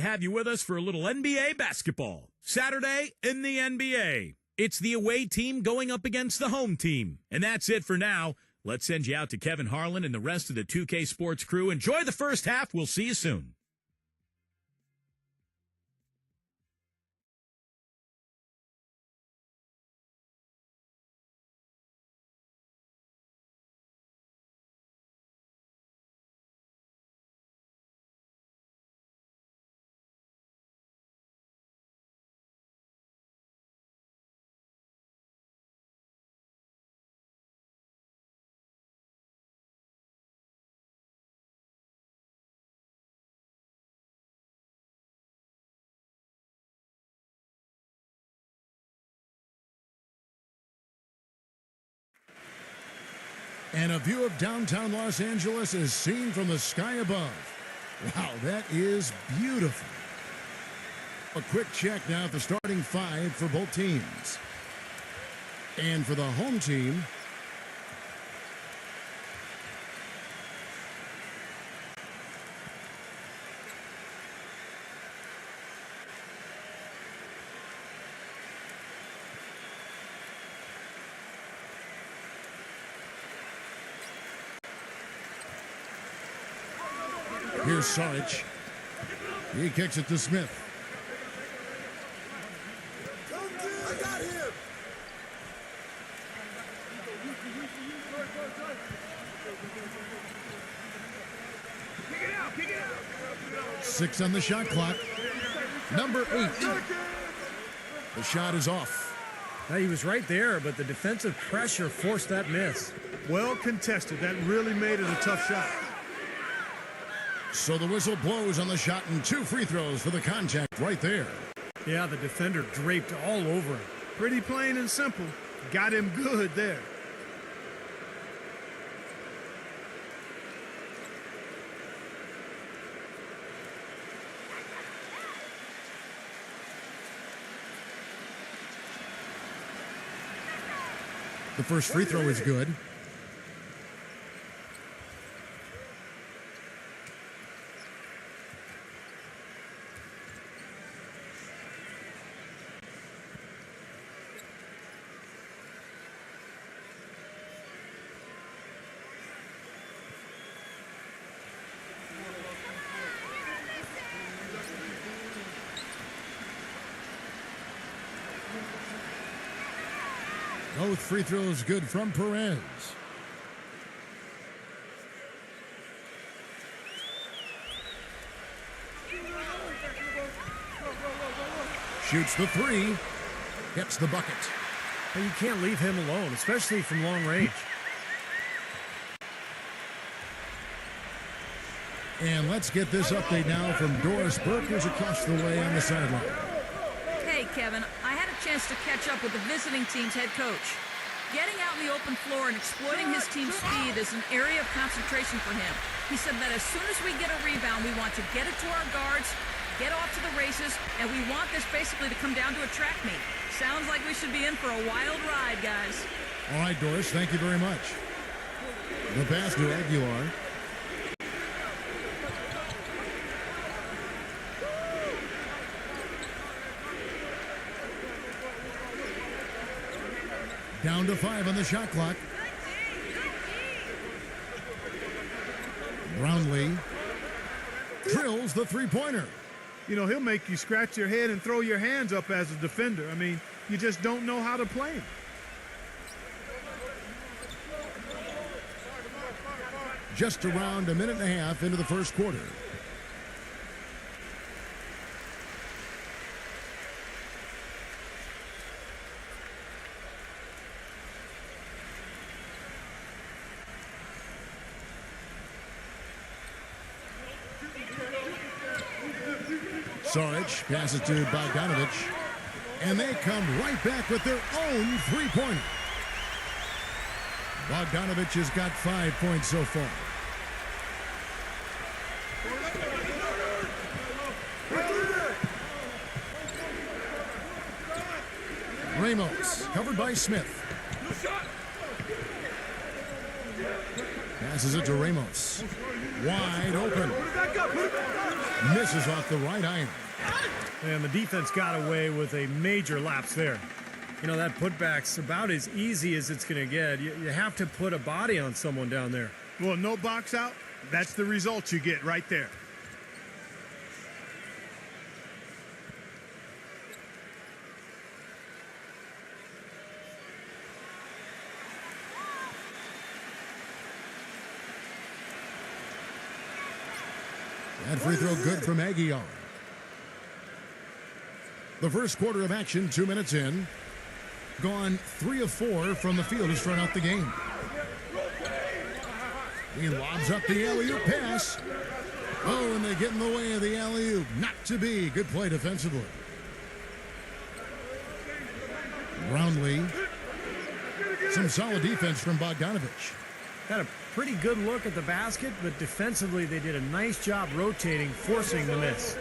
have you with us for a little NBA basketball. Saturday in the NBA. It's the away team going up against the home team. And that's it for now. Let's send you out to Kevin Harlan and the rest of the 2K Sports crew. Enjoy the first half. We'll see you soon. And a view of downtown Los Angeles is seen from the sky above. Wow, that is beautiful. A quick check now at the starting five for both teams. And for the home team, here's Saric. He kicks it to Smith. I got him. 6 on the shot clock. Number 8. The shot is off. Now, he was right there, but the defensive pressure forced that miss. Well contested. That really made it a tough shot. So the whistle blows on the shot and 2 free throws for the contact right there. Yeah, the defender draped all over him. Pretty plain and simple. Got him good there. The first free throw is good. Both free throws good from Perez. Shoots the 3. Gets the bucket. But you can't leave him alone, especially from long range. And let's get this update now from Doris Burke, who's across the way on the sideline. Hey, Kevin, I had a chance to catch up with the visiting team's head coach. Getting out in the open floor and exploiting his team's speed is an area of concentration for him. He said that as soon as we get a rebound, we want to get it to our guards, get off to the races, and we want this basically to come down to a track meet. Sounds like we should be in for a wild ride, guys. All right, Doris, thank you very much. The pass to Aguilar. Down to 5 on the shot clock. Brownlee drills the three-pointer. You know, he'll make you scratch your head and throw your hands up as a defender. I mean, you just don't know how to play him. Just around a minute and a half into the first quarter. Saric passes to Bogdanovich, and they come right back with their own three-pointer. Bogdanovich has got 5 points so far. Ramos, covered by Smith. Passes it to Ramos. Wide open. Misses off the right iron. And the defense got away with a major lapse there. You know, that putback's about as easy as it's going to get. You have to put a body on someone down there. Well, no box out. That's the result you get right there. That free throw good from Aguilar. The first quarter of action, 2 minutes in. Gone 3 of 4 from the field to start out the game. He lobs up the alley-oop pass. Oh, and they get in the way of the alley-oop. Not to be. Good play defensively. Brownlee. Some solid defense from Bogdanovich. Had a pretty good look at the basket, but defensively they did a nice job rotating, forcing the miss.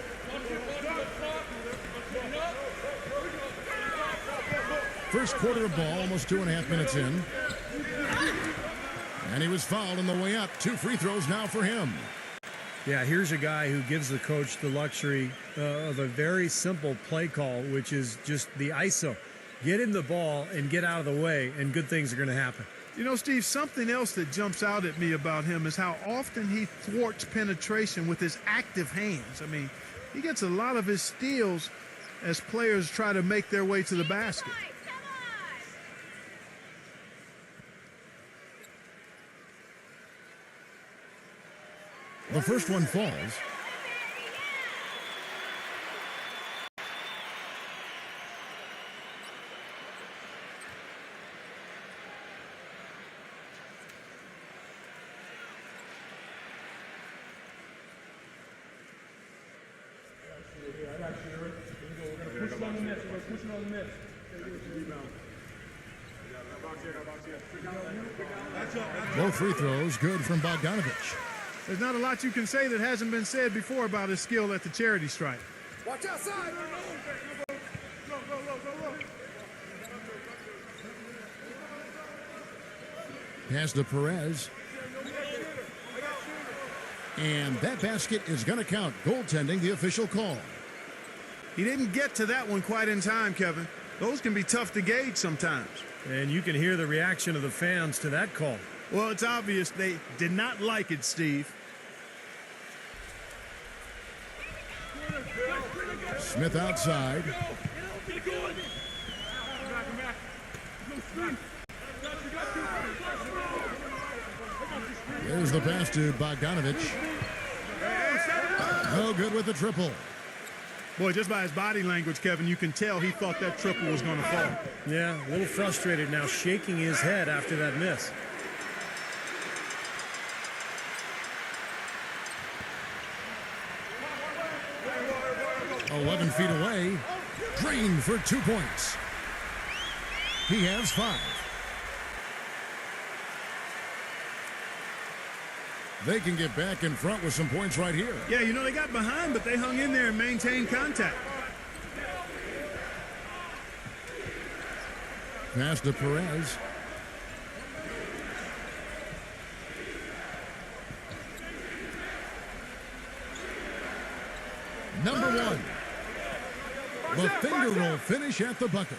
First quarter of ball, almost 2.5 minutes in. And he was fouled on the way up. 2 free throws now for him. Yeah, here's a guy who gives the coach the luxury of a very simple play call, which is just the ISO. Get him the ball and get out of the way, and good things are going to happen. You know, Steve, something else that jumps out at me about him is how often he thwarts penetration with his active hands. I mean, he gets a lot of his steals as players try to make their way to the basket. The first one falls. Both free throws good from Bogdanovich. There's not a lot you can say that hasn't been said before about his skill at the charity stripe. Watch outside. Pass to Perez. And that basket is going to count. Goaltending, the official call. He didn't get to that one quite in time, Kevin. Those can be tough to gauge sometimes. And you can hear the reaction of the fans to that call. Well, it's obvious they did not like it, Steve. Smith outside. There's the pass to Bogdanovich. No good with the triple. Boy, just by his body language, Kevin, you can tell he thought that triple was going to fall. Yeah, a little frustrated now, shaking his head after that miss. "11 feet away, drained for 2 points. He has 5. They can get back in front with some points right here. Yeah, you know, they got behind, but they hung in there and maintained contact. Pass to Perez. Number 1. The finger roll finish at the bucket.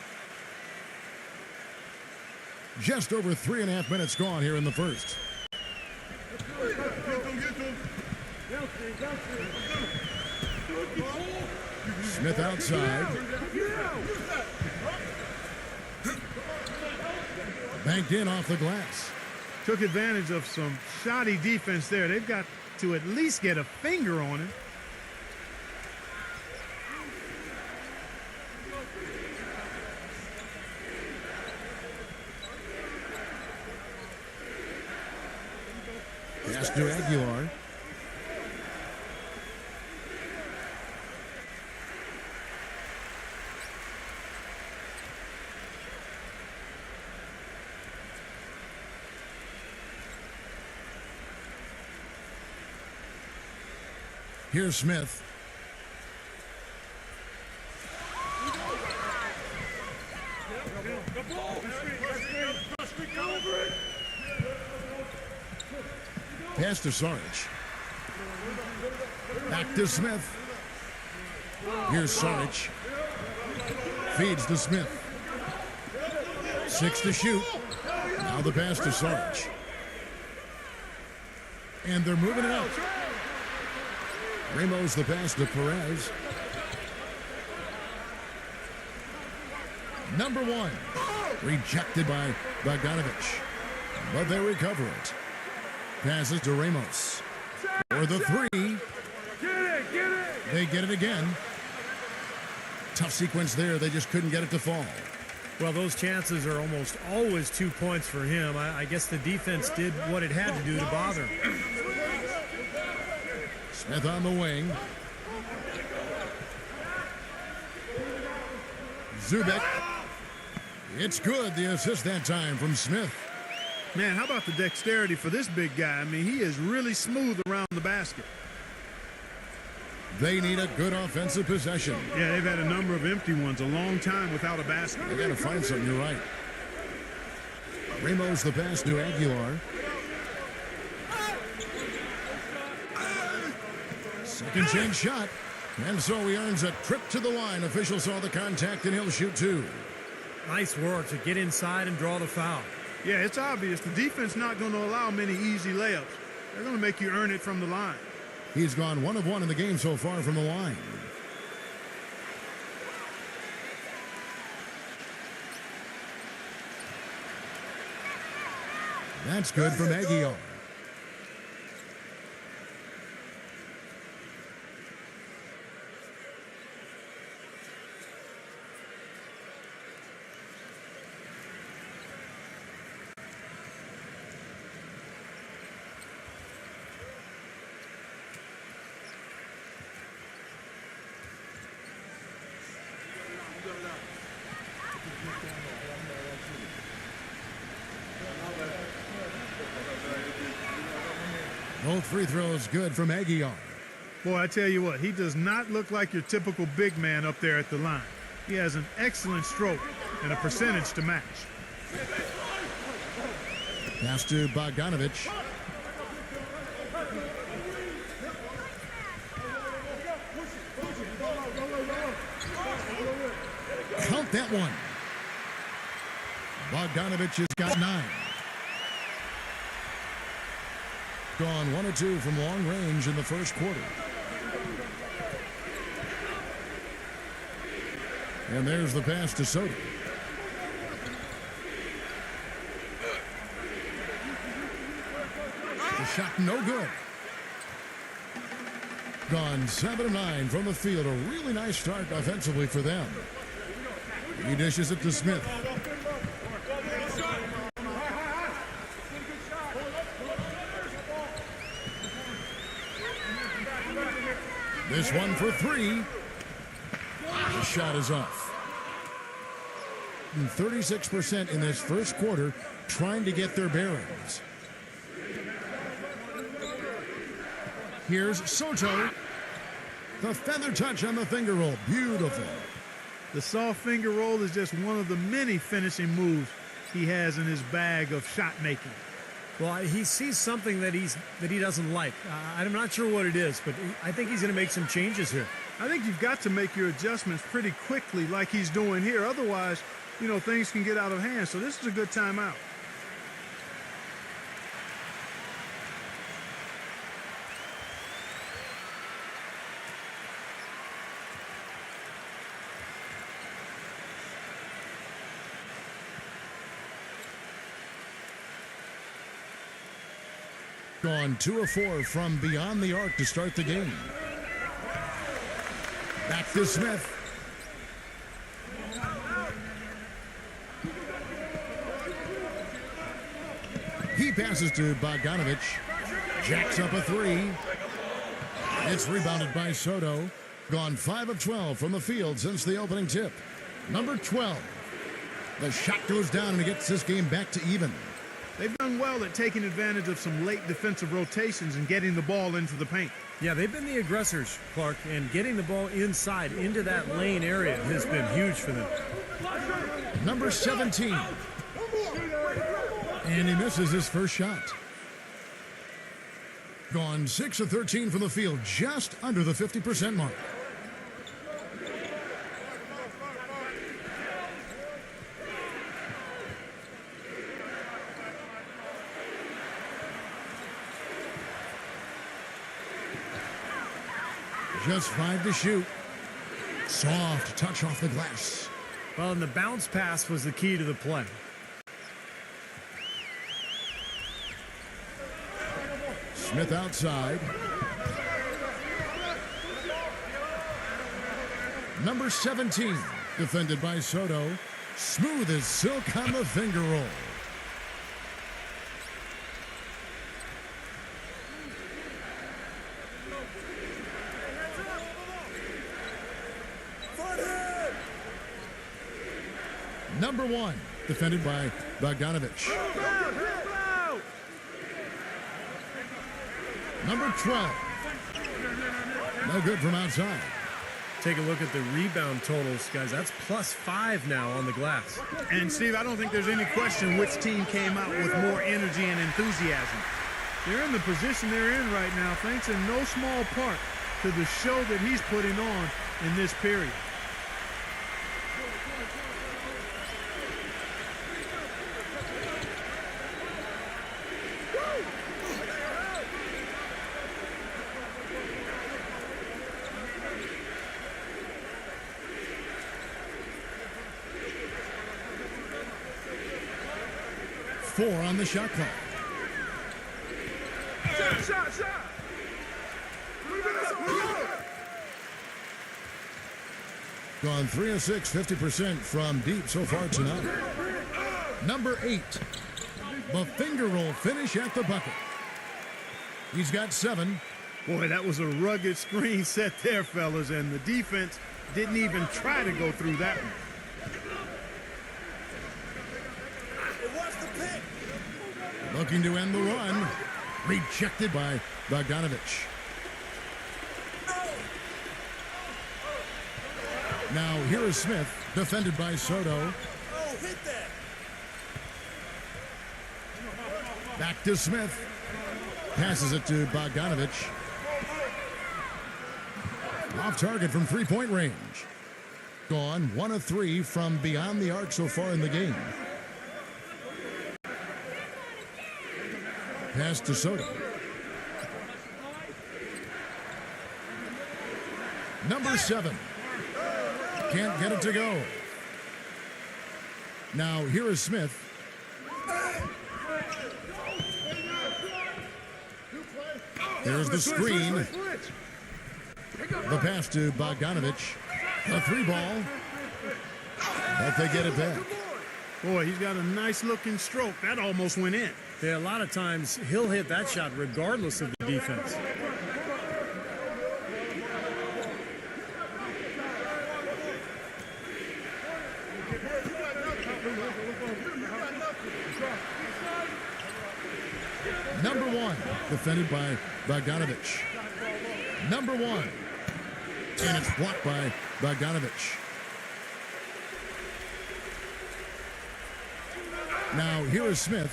Just over 3.5 minutes gone here in the first. Smith outside. Banked in off the glass. Took advantage of some shoddy defense there. They've got to at least get a finger on it. Pass to Aguilar. Here's Smith. Pass to Saric. Back to Smith. Here's Saric. Feeds to Smith. 6 to shoot. Now the pass to Saric. And they're moving it out. Ramos the pass to Perez. Number 1. Rejected by Bogdanovic. But they recover it. Passes to Ramos. For the 3. They get it again. Tough sequence there. They just couldn't get it to fall. Well, those chances are almost always 2 points for him. I guess the defense did what it had to do to bother him. Smith on the wing. Zubek. It's good. The assist that time from Smith. Man, how about the dexterity for this big guy? I mean, he is really smooth around the basket. They need a good offensive possession. Yeah, they've had a number of empty ones, a long time without a basket. They got to find something. You're right. Ramos the pass to Aguilar. Second chance shot. And so he earns a trip to the line. Officials saw the contact and he'll shoot 2. Nice work to get inside and draw the foul. Yeah, it's obvious. The defense not going to allow many easy layups. They're going to make you earn it from the line. He's gone 1 of 1 in the game so far from the line. That's good from Aguilar. Both free throws good from Aguilar. Boy, I tell you what, he does not look like your typical big man up there at the line. He has an excellent stroke and a percentage to match. Pass to Bogdanovic. Count that one. Bogdanovic has got 9. Gone 1 or 2 from long range in the first quarter. And there's the pass to Soto. The shot no good. Gone 7 of 9 from the field. A really nice start offensively for them. He dishes it to Smith. This one for 3. The shot is off. 36% in this first quarter trying to get their bearings. Here's Soto. The feather touch on the finger roll. Beautiful. The soft finger roll is just one of the many finishing moves he has in his bag of shot making. Well, he sees something that he doesn't like. I'm not sure what it is, but I think he's going to make some changes here. I think you've got to make your adjustments pretty quickly like he's doing here. Otherwise, you know, things can get out of hand. So this is a good timeout. Gone 2 of 4 from beyond the arc to start the game. Back to Smith. He passes to Bogdanovic. Jacks up a 3. It's rebounded by Soto. Gone 5 of 12 from the field since the opening tip. Number 12. The shot goes down and it gets this game back to even. They've done well at taking advantage of some late defensive rotations and getting the ball into the paint. Yeah, they've been the aggressors, Clark, and getting the ball inside into that lane area has been huge for them. Number 17. And he misses his first shot. Gone 6 of 13 from the field, just under the 50% mark. Just 5 to shoot. Soft touch off the glass. Well, and the bounce pass was the key to the play. Smith outside. Number 17, defended by Soto. Smooth as silk on the finger roll. Number 1, defended by Bogdanovich. Number 12. No good from outside. Take a look at the rebound totals, guys. That's +5 now on the glass. And, Steve, I don't think there's any question which team came out with more energy and enthusiasm. They're in the position they're in right now, thanks in no small part to the show that he's putting on in this period. Four on the shot clock. Shot. Gone 3 of 6, 50% from deep so far tonight. Number 8, the finger roll finish at the bucket. He's got 7. Boy, that was a rugged screen set there, fellas, and the defense didn't even try to go through that one. Looking to end the run. Rejected by Bogdanovich. Now here is Smith, defended by Soto. Oh, hit that. Back to Smith. Passes it to Bogdanovich. Off target from three-point range. Gone 1 of 3 from beyond the arc so far in the game. Pass to Soto. Number 7. Can't get it to go. Now here is Smith. There's the screen. The pass to Bogdanovich. A 3-ball. But they get it back. Boy, he's got a nice-looking stroke. That almost went in. Yeah, a lot of times he'll hit that shot regardless of the defense. Number 1, defended by Bogdanovich. Number 1. And it's blocked by Bogdanovich. Now here is Smith.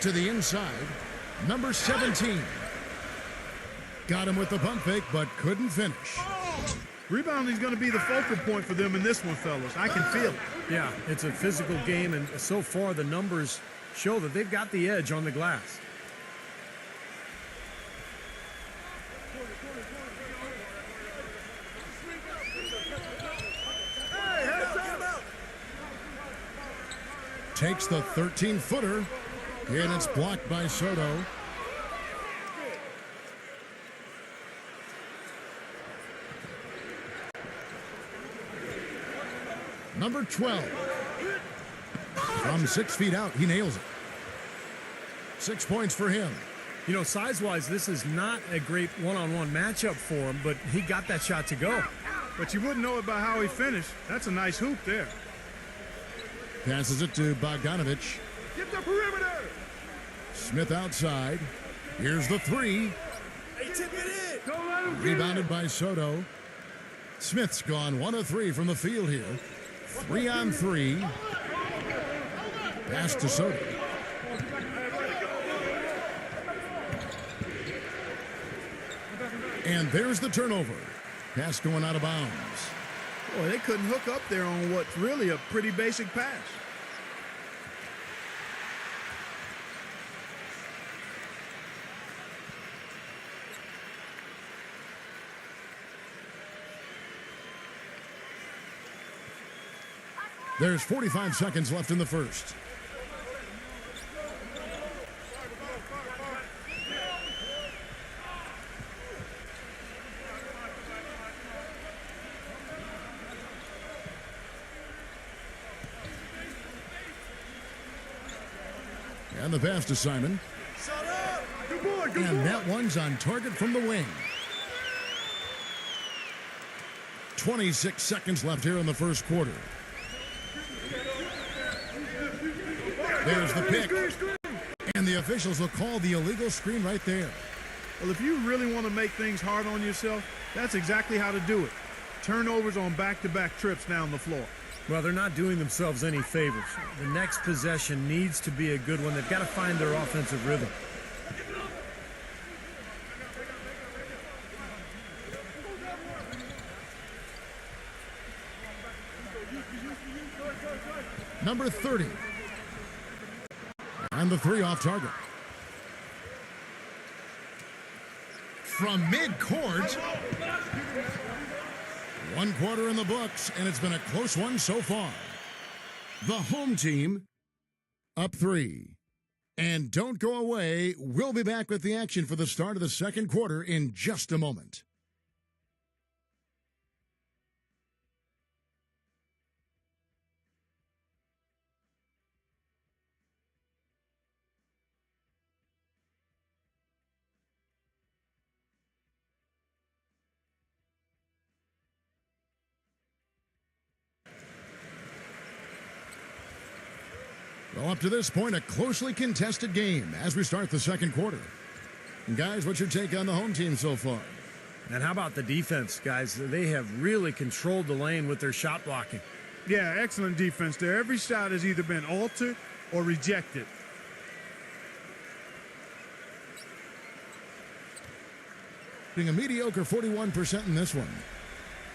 To the inside. Number 17. Got him with the pump fake, but couldn't finish. Rebounding is going to be the focal point for them in this one, fellas. I can feel it. Yeah, it's a physical game, and so far the numbers show that they've got the edge on the glass. Takes the 13-footer, and it's blocked by Soto. Number 12. From 6 feet out, he nails it. 6 points for him. You know, size-wise, this is not a great one-on-one matchup for him, but he got that shot to go. But you wouldn't know about how he finished. That's a nice hoop there. Passes it to Bogdanovich. Get the perimeter. Smith outside. Here's the 3. Hey, tip it in. Don't let him Rebounded by Soto. Smith's gone 1 of 3 from the field here. 3 on 3. Pass to Soto. And there's the turnover. Pass going out of bounds. Boy, they couldn't hook up there on what's really a pretty basic pass. There's 45 seconds left in the first. And the pass to Simon. Good boy, good And boy. that one's on target from the wing. 26 seconds left here in the first quarter. There's the pick. And the officials will call the illegal screen right there. Well, if you really want to make things hard on yourself, that's exactly how to do it. Turnovers on back-to-back trips down the floor. Well, they're not doing themselves any favors. The next possession needs to be a good one. They've got to find their offensive rhythm. Number 30. And the three off target. From midcourt. 1 quarter in the books, and it's been a close one so far. The home team up 3. And don't go away. We'll be back with the action for the start of the second quarter in just a moment. Well, up to this point, a closely contested game as we start the second quarter. And guys, what's your take on the home team so far? And how about the defense, guys? They have really controlled the lane with their shot blocking. Yeah, excellent defense there. Every shot has either been altered or rejected. Being a mediocre 41% in this one.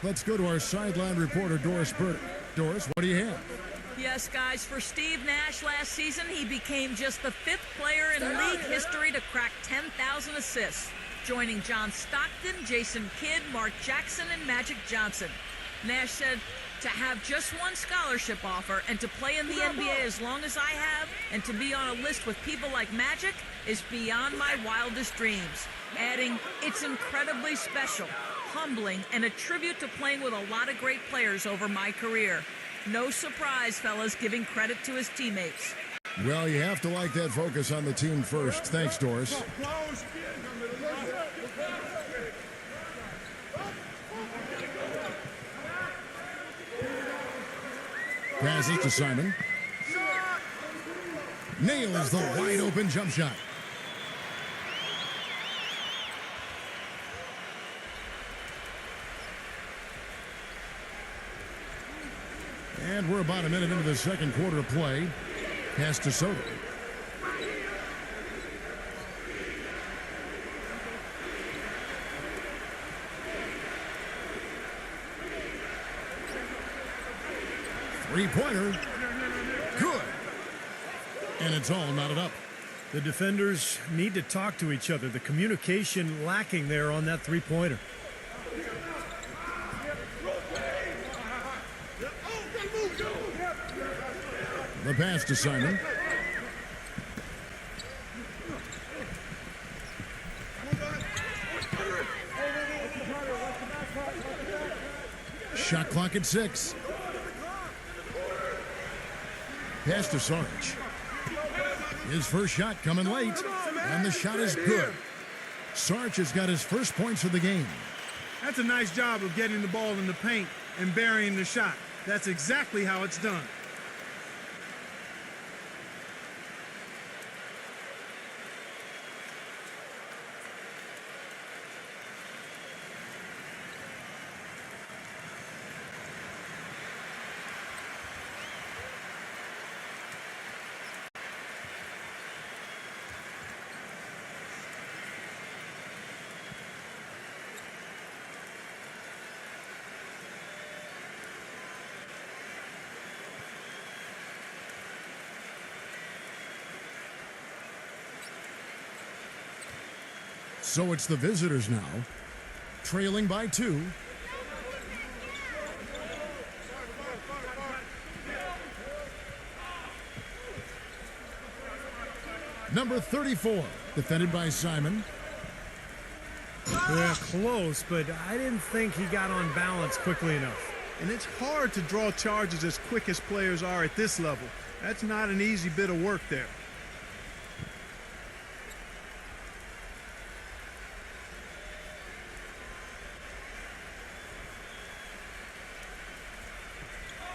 Let's go to our sideline reporter, Doris Burke. Doris, what do you have? Yes, guys, for Steve Nash last season, he became just the 5th player in league history to crack 10,000 assists, joining John Stockton, Jason Kidd, Mark Jackson, and Magic Johnson. Nash said, to have just one scholarship offer and to play in the NBA as long as I have and to be on a list with people like Magic is beyond my wildest dreams. Adding, it's incredibly special, humbling, and a tribute to playing with a lot of great players over my career. No surprise, fellas, giving credit to his teammates. Well, you have to like that focus on the team first. Thanks, Doris. Passes to Simon. Nails the wide open jump shot. And we're about a minute into the second quarter of play. Pass to Soto. Three-pointer. Good. And it's all knotted up. The defenders need to talk to each other. The communication lacking there on that three-pointer. The pass to Simon. Shot clock at 6. Pass to Sarge. His first shot coming late, and the shot is good. Sarge has got his first points of the game. That's a nice job of getting the ball in the paint and burying the shot. That's exactly how it's done. So it's the visitors now, trailing by 2. Number 34, defended by Simon. Yeah, close, but I didn't think he got on balance quickly enough. And it's hard to draw charges as quick as players are at this level. That's not an easy bit of work there.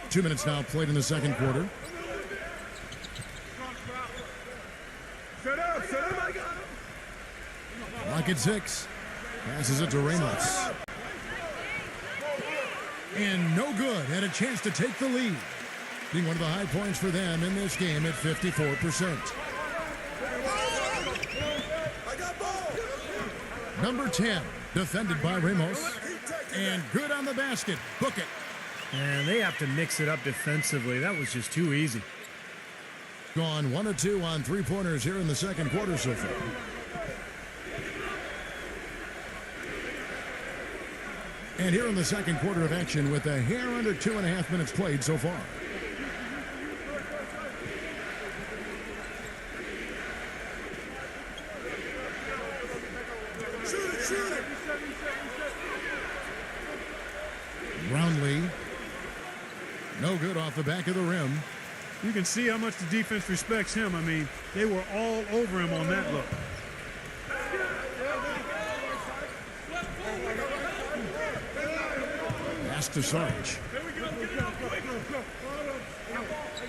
Two minutes now played in the second quarter. Set up, set up. Lock at 6. Passes it to Ramos. And no good. Had a chance to take the lead. Being one of the high points for them in this game at 54%. Number 10, defended by Ramos. And good on the basket. Book it. And they have to mix it up defensively. That was just too easy. Gone 1 of 2 on three-pointers here in the second quarter so far. And here in the second quarter of action with a hair under 2.5 minutes played so far. Brownlee. No good off the back of the rim. You can see how much the defense respects him. I mean, they were all over him on that look. Pass to Sarge.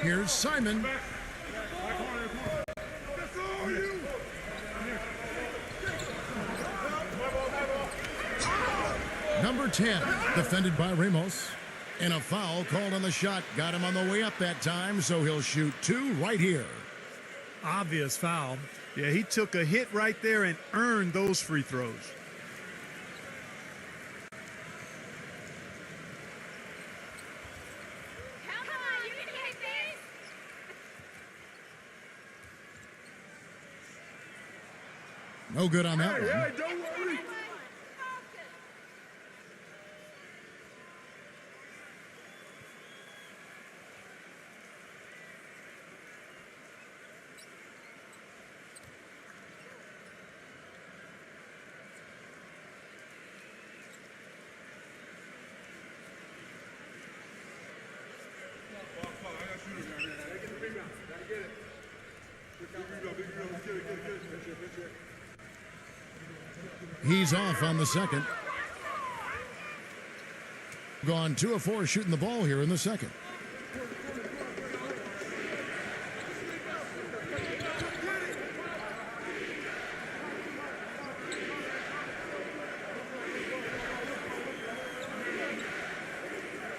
Here's Simon. Number 10, defended by Ramos. And a foul called on the shot. Got him on the way up that time, so he'll shoot 2 right here. Obvious foul. Yeah, he took a hit right there and earned those free throws. No good on that one. Hey, don't worry. He's off on the second. Gone 2 of 4 shooting the ball here in the second.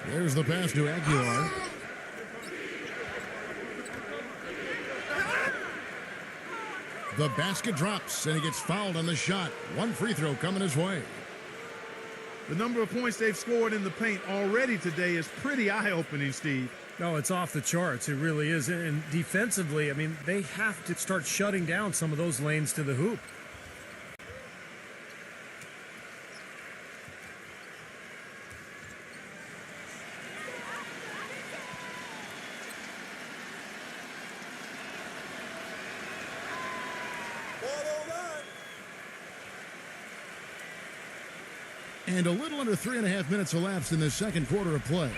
There's the pass to Aguilar. The basket drops, and he gets fouled on the shot. 1 free throw coming his way. The number of points they've scored in the paint already today is pretty eye-opening, Steve. No, it's off the charts. It really is. And defensively, I mean, they have to start shutting down some of those lanes to the hoop. And a little under 3.5 minutes elapsed in the second quarter of play.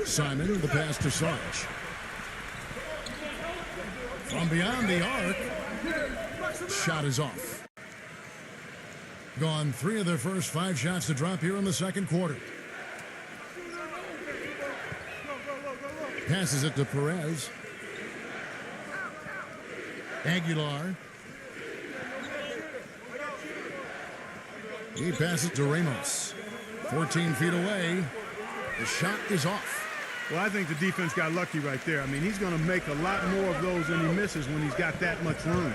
Simon, the pass to Sarge. From beyond the arc, shot is off. Gone 3 of their first 5 shots to drop here in the second quarter. Passes it to Perez. Aguilar. He passes to Ramos. 14 feet away. The shot is off. Well, I think the defense got lucky right there. I mean, he's going to make a lot more of those than he misses when he's got that much room.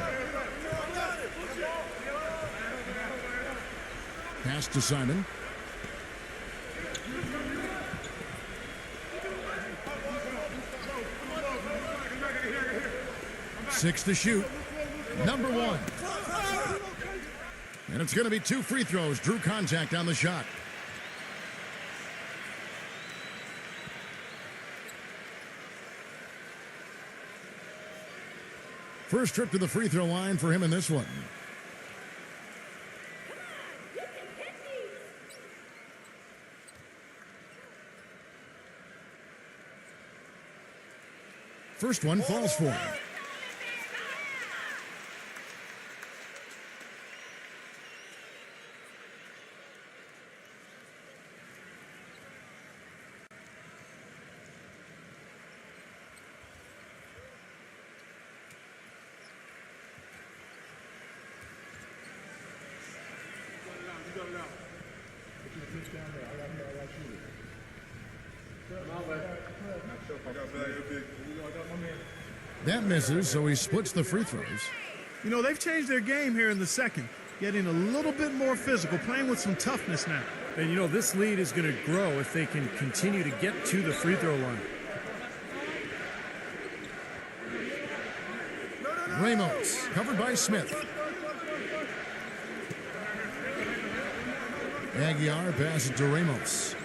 Pass to Simon. 6 to shoot. Number 1. And it's going to be 2 free throws. Drew contact on the shot. First trip to the free throw line for him in this one. First one falls for him. That misses, so he splits the free throws. You know, they've changed their game here in the second, getting a little bit more physical, playing with some toughness now. And, you know, this lead is going to grow if they can continue to get to the free throw line. Ramos, covered by Smith. Aguiar passes to Ramos.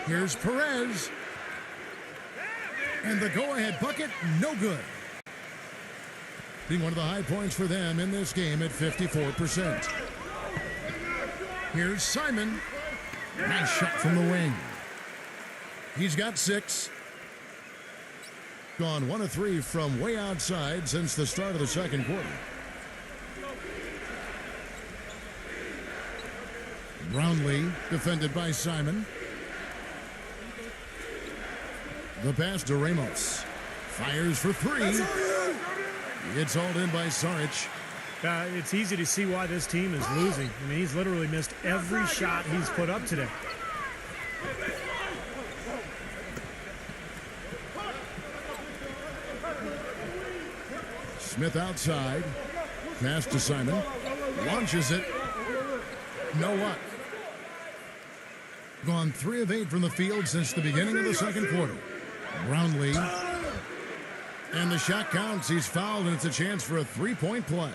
Here's Perez. And the go-ahead bucket, no good. Being one of the high points for them in this game at 54%. Here's Simon. Nice shot from the wing. He's got 6. Gone 1 of 3 from way outside since the start of the second quarter. Brownlee defended by Simon. The pass to Ramos. Fires for 3. It's hauled in by Saric. It's easy to see why this team is losing. I mean, he's literally missed every shot he's put up today. Smith outside. Pass to Simon. Launches it. No luck. Gone 3 of 8 from the field since the beginning of the second quarter. Brownlee. And the shot counts. He's fouled, and it's a chance for a 3-point play.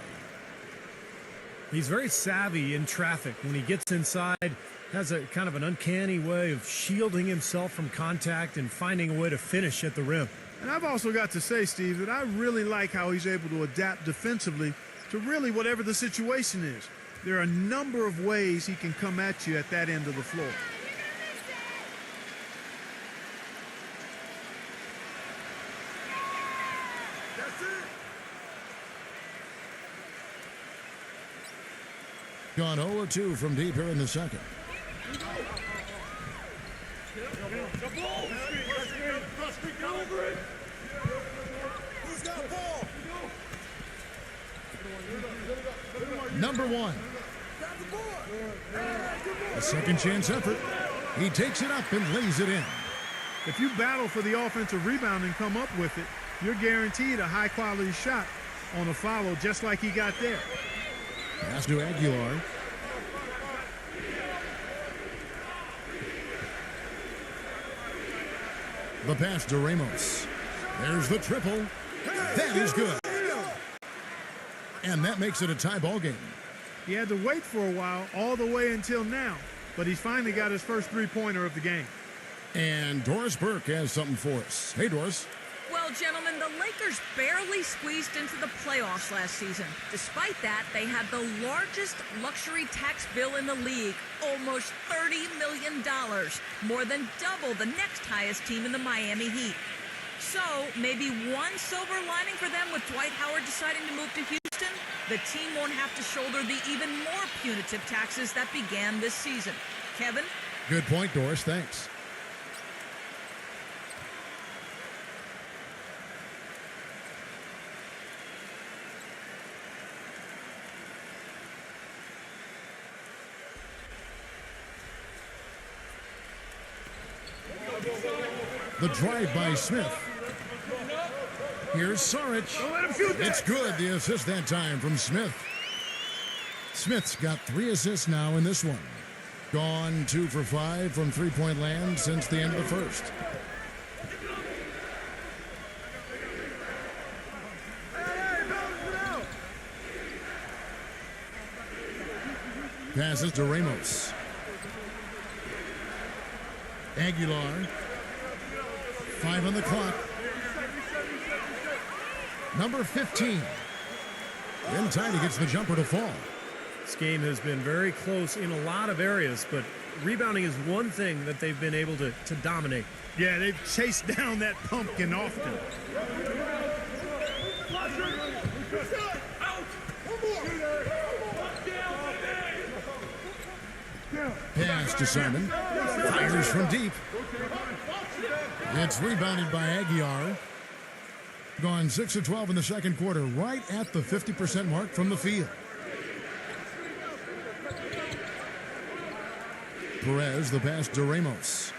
He's very savvy in traffic. When he gets inside, has a kind of an uncanny way of shielding himself from contact and finding a way to finish at the rim. And I've also got to say, Steve, that I really like how he's able to adapt defensively to really whatever the situation is. There are a number of ways he can come at you at that end of the floor. Gone 0-2 from deep here in the second. Number 1. A second chance effort. He takes it up and lays it in. If you battle for the offensive rebound and come up with it, you're guaranteed a high-quality shot on a follow just like he got there. Pass to Aguilar. The pass to Ramos. There's the triple. That is good. And that makes it a tie ball game. He had to wait for a while, all the way until now, but he's finally got his first three-pointer of the game. And Doris Burke has something for us. Hey, Doris. Well, gentlemen, the Lakers barely squeezed into the playoffs last season. Despite that, they had the largest luxury tax bill in the league, almost $30 million, more than double the next highest team in the Miami Heat. So, maybe one silver lining for them with Dwight Howard deciding to move to Houston? The team won't have to shoulder the even more punitive taxes that began this season. Kevin? Good point, Doris. Thanks. The drive by Smith. Here's Saric. It's good. The assist that time from Smith. Smith's got 3 assists now in this one. Gone 2 for 5 from three-point land since the end of the first. Passes to Ramos. Aguilar. 5 on the clock. Number 15. In time, he gets the jumper to fall. This game has been very close in a lot of areas, but rebounding is one thing that they've been able to dominate. Yeah, they've chased down that pumpkin often. Pass to Simon. Fires from deep. It's rebounded by Aguilar. Gone 6 of 12 in the second quarter, right at the 50% mark from the field. Perez, the pass to Ramos.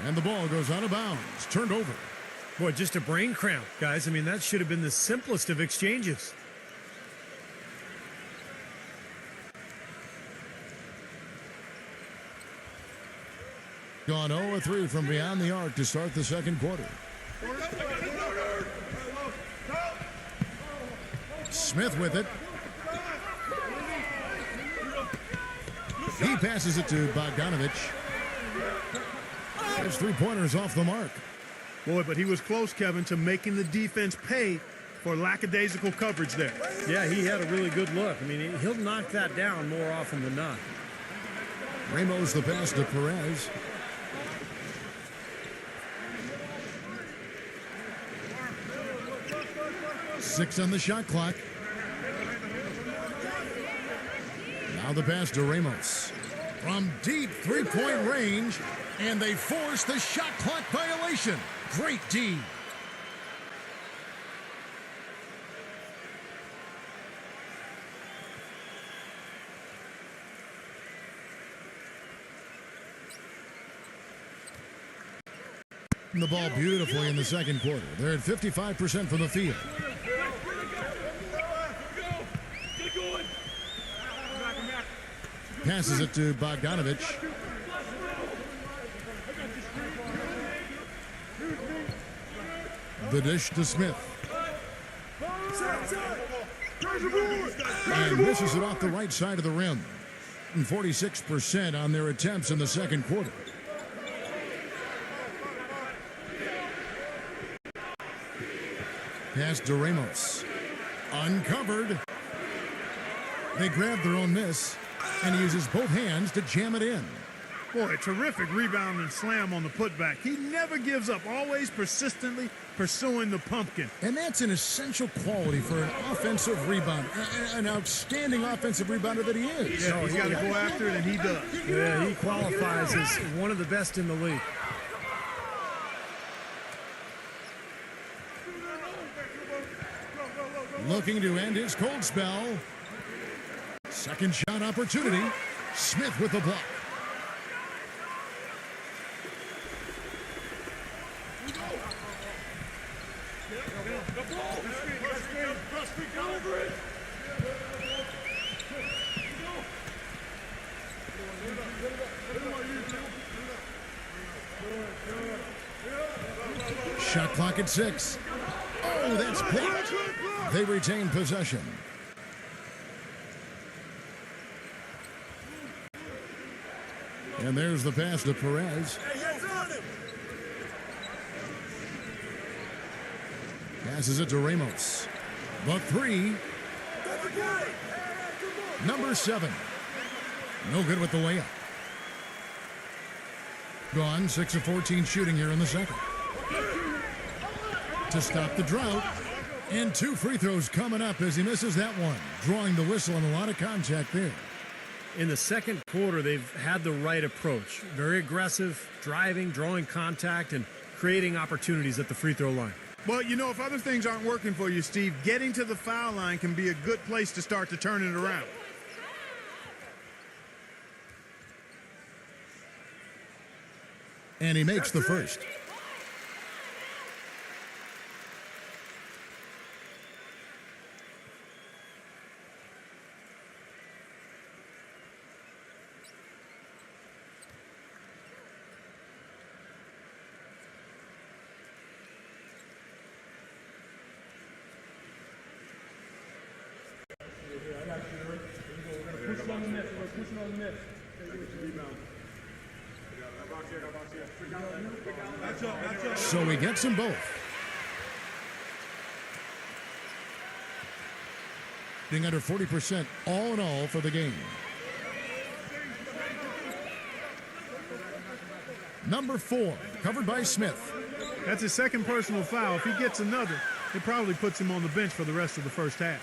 And the ball goes out of bounds. Turned over. Boy, just a brain cramp, guys. I mean, that should have been the simplest of exchanges. Gone 0 of 3 from beyond the arc to start the second quarter. Smith with it. He passes it to Bogdanovich. His three-pointers off the mark. Boy, but he was close, Kevin, to making the defense pay for lackadaisical coverage there. Yeah, he had a really good look. I mean, he'll knock that down more often than not. Ramos the pass to Perez. Six on the shot clock. Now the pass to Ramos. From deep three-point range, and they force the shot clock violation. Great D. The ball beautifully in the second quarter. They're at 55% from the field. Passes it to Bogdanovich. The dish to Smith. And misses it off the right side of the rim. And 46% on their attempts in the second quarter. Pass to Ramos. Uncovered. They grab their own miss, and he uses both hands to jam it in. Boy, a terrific rebound and slam on the putback. He never gives up, always persistently pursuing the pumpkin. And that's an essential quality for an offensive rebound, an outstanding offensive rebounder that he is. Yeah, he's got to go after it, and he does. Yeah, he qualifies as one of the best in the league. Looking to end his cold spell. Second shot opportunity. Smith with the block. Shot clock at 6. Oh, that's blocked. They retain possession. And there's the pass to Perez. Passes it to Ramos. The three. Number 7. No good with the layup. Gone 6 of 14 shooting here in the second. To stop the drought. And 2 free throws coming up as he misses that one. Drawing the whistle and a lot of contact there. In the second quarter, they've had the right approach. Very aggressive, driving, drawing contact, and creating opportunities at the free throw line. Well, you know, if other things aren't working for you, Steve, getting to the foul line can be a good place to start to turn it around. And he makes the first. So he gets them both. Being under 40% all in all for the game. Number 4, covered by Smith. That's his second personal foul. If he gets another, it probably puts him on the bench for the rest of the first half.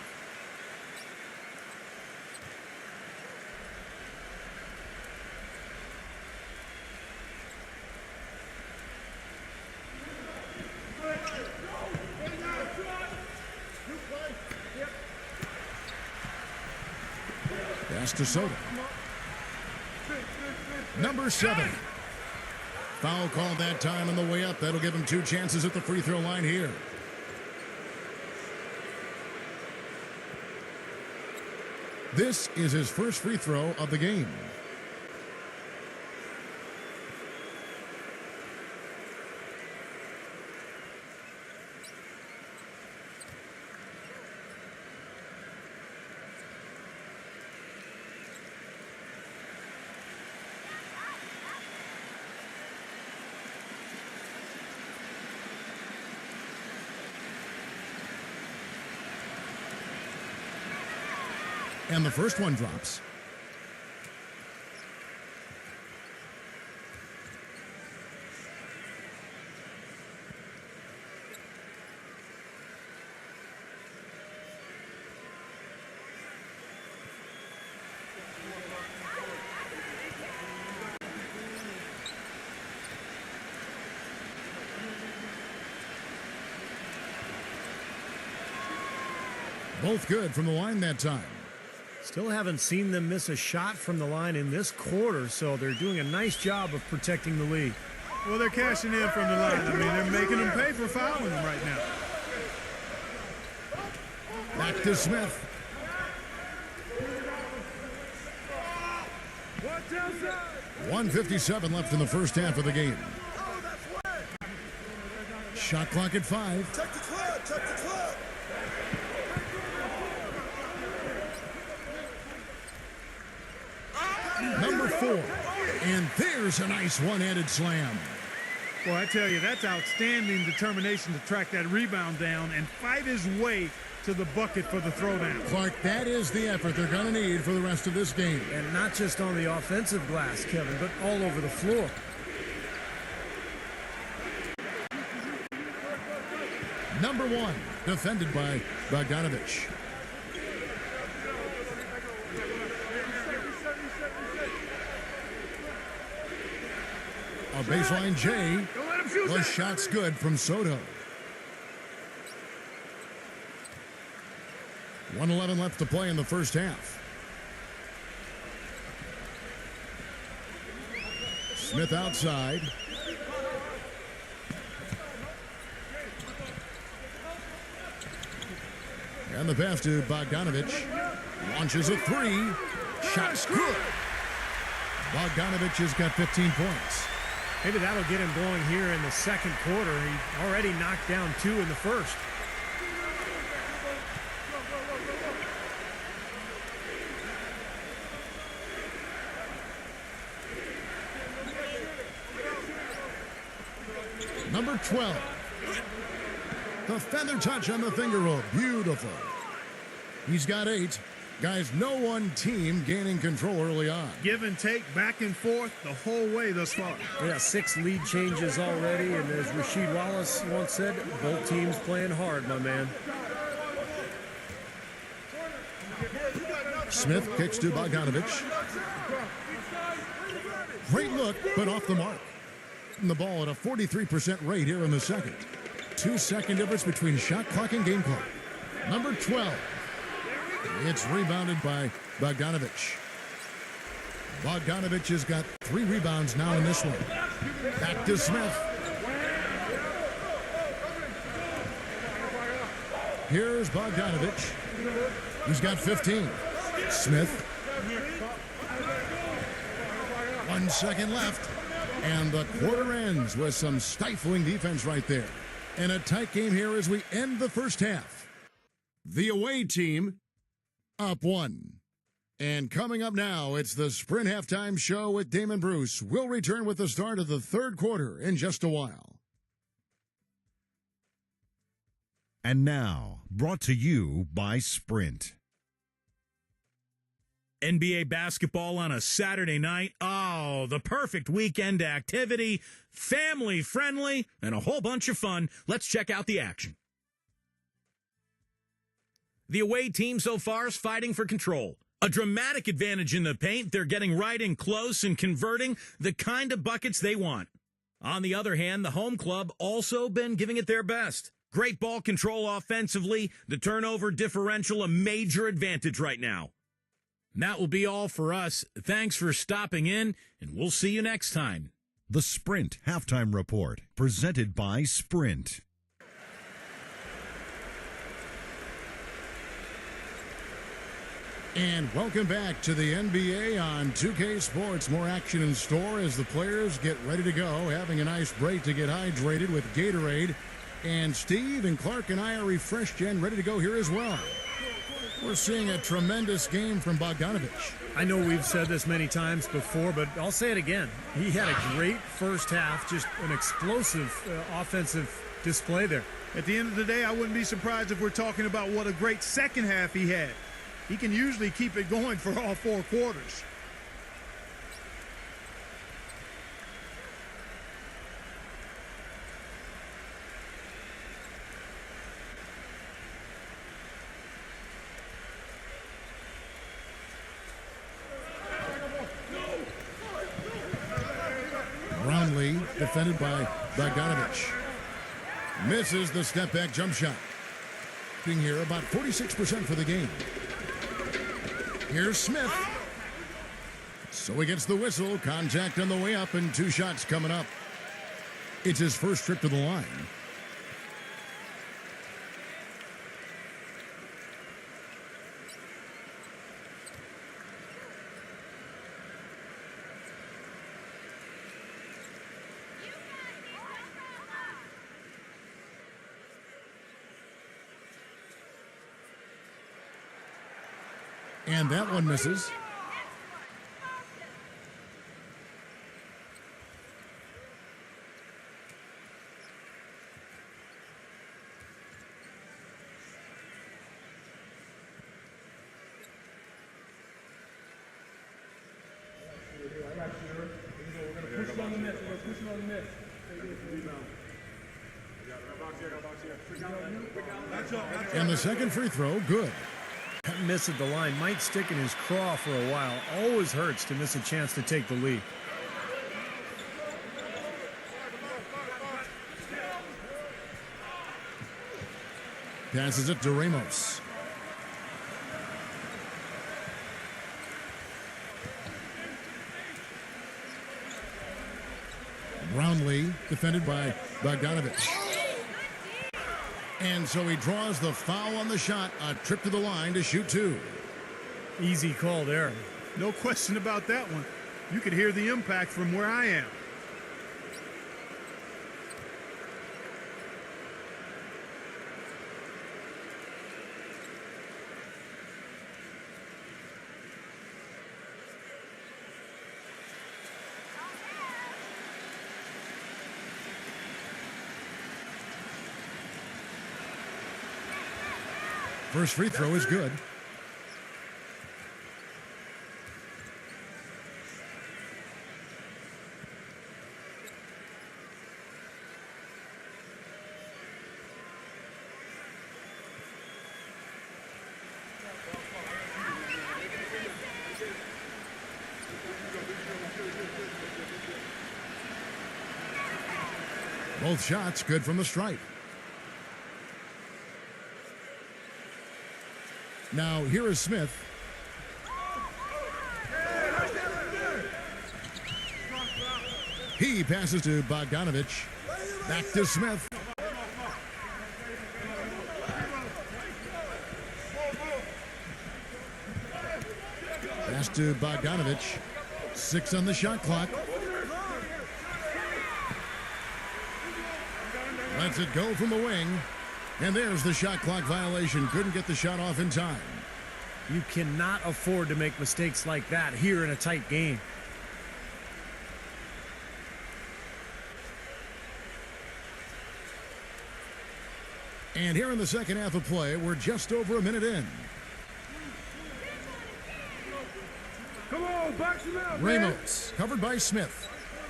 Pass to Soto. Number 7. Foul called that time on the way up. That'll give him 2 chances at the free throw line here. This is his first free throw of the game. And the first one drops. Both good from the line that time. Still haven't seen them miss a shot from the line in this quarter, so they're doing a nice job of protecting the lead. Well, they're cashing in from the line. I mean, they're making them pay for fouling them right now. Back to Smith. .157 left in the first half of the game. Shot clock at 5. Check the clock, check the clock. Number 4. And there's a nice one-handed slam. Well, I tell you, that's outstanding determination to track that rebound down and fight his way to the bucket for the throwdown. Clark, that is the effort they're going to need for the rest of this game. And not just on the offensive glass, Kevin, but all over the floor. Number 1, defended by Bogdanovich. A baseline J. The shot's good from Soto. 1:11 left to play in the first half. Smith outside. And the pass to Bogdanovich. Launches a 3. Shot's good. Bogdanovich has got 15 points. Maybe that'll get him going here in the second quarter. He already knocked down 2 in the first. Number 12. The feather touch on the finger roll. Beautiful. He's got 8. Guys, no one team gaining control early on. Give and take, back and forth, the whole way thus far. Yeah, 6 lead changes already, and as Rasheed Wallace once said, both teams playing hard, my man. Smith kicks to Bogdanovich. Great look, but off the mark. And the ball at a 43% rate here in the second. 2-second difference between shot clock and game clock. Number 12. It's rebounded by Bogdanovich. Bogdanovich has got 3 rebounds now in this one. Back to Smith. Here's Bogdanovich. He's got 15. Smith. 1 second left. And the quarter ends with some stifling defense right there. And a tight game here as we end the first half. The away team up 1. And coming up now, it's the Sprint Halftime Show with Damon Bruce. We'll return with the start of the third quarter in just a while. And now, brought to you by Sprint. NBA basketball on a Saturday night. Oh, the perfect weekend activity, family friendly, and a whole bunch of fun. Let's check out the action. The away team so far is fighting for control. A dramatic advantage in the paint. They're getting right in close and converting the kind of buckets they want. On the other hand, the home club also been giving it their best. Great ball control offensively. The turnover differential a major advantage right now. And that will be all for us. Thanks for stopping in, and we'll see you next time. The Sprint Halftime Report, presented by Sprint. And welcome back to the NBA on 2K Sports. More action in store as the players get ready to go, having a nice break to get hydrated with Gatorade. And Steve and Clark and I are refreshed and ready to go here as well. We're seeing a tremendous game from Bogdanovic. I know we've said this many times before, but I'll say it again. He had a great first half, just an explosive offensive display there. At the end of the day, I wouldn't be surprised if we're talking about what a great second half he had. He can usually keep it going for all four quarters. Brownlee, defended by Bogdanovic. Misses the step-back jump shot. Being here about 46% for the game. Here's Smith. So he gets the whistle. Contact on the way up and two shots coming up. It's his first trip to the line. And that one misses. And the second free throw, good. That miss at the line might stick in his craw for a while. Always hurts to miss a chance to take the lead. Passes it to Ramos. Brownlee, defended by Bogdanovic. And so he draws the foul on the shot, a trip to the line to shoot two. Easy call there. No question about that one. You could hear the impact from where I am. First free throw is good. Both shots good from the stripe. Now, here is Smith. He passes to Bogdanovic. Back to Smith. Pass to Bogdanovic. 6 on the shot clock. Lets it go from the wing. And there's the shot clock violation. Couldn't get the shot off in time. You cannot afford to make mistakes like that here in a tight game. And here in the second half of play, we're just over a minute in. Come on, box him out, man. Ramos, covered by Smith.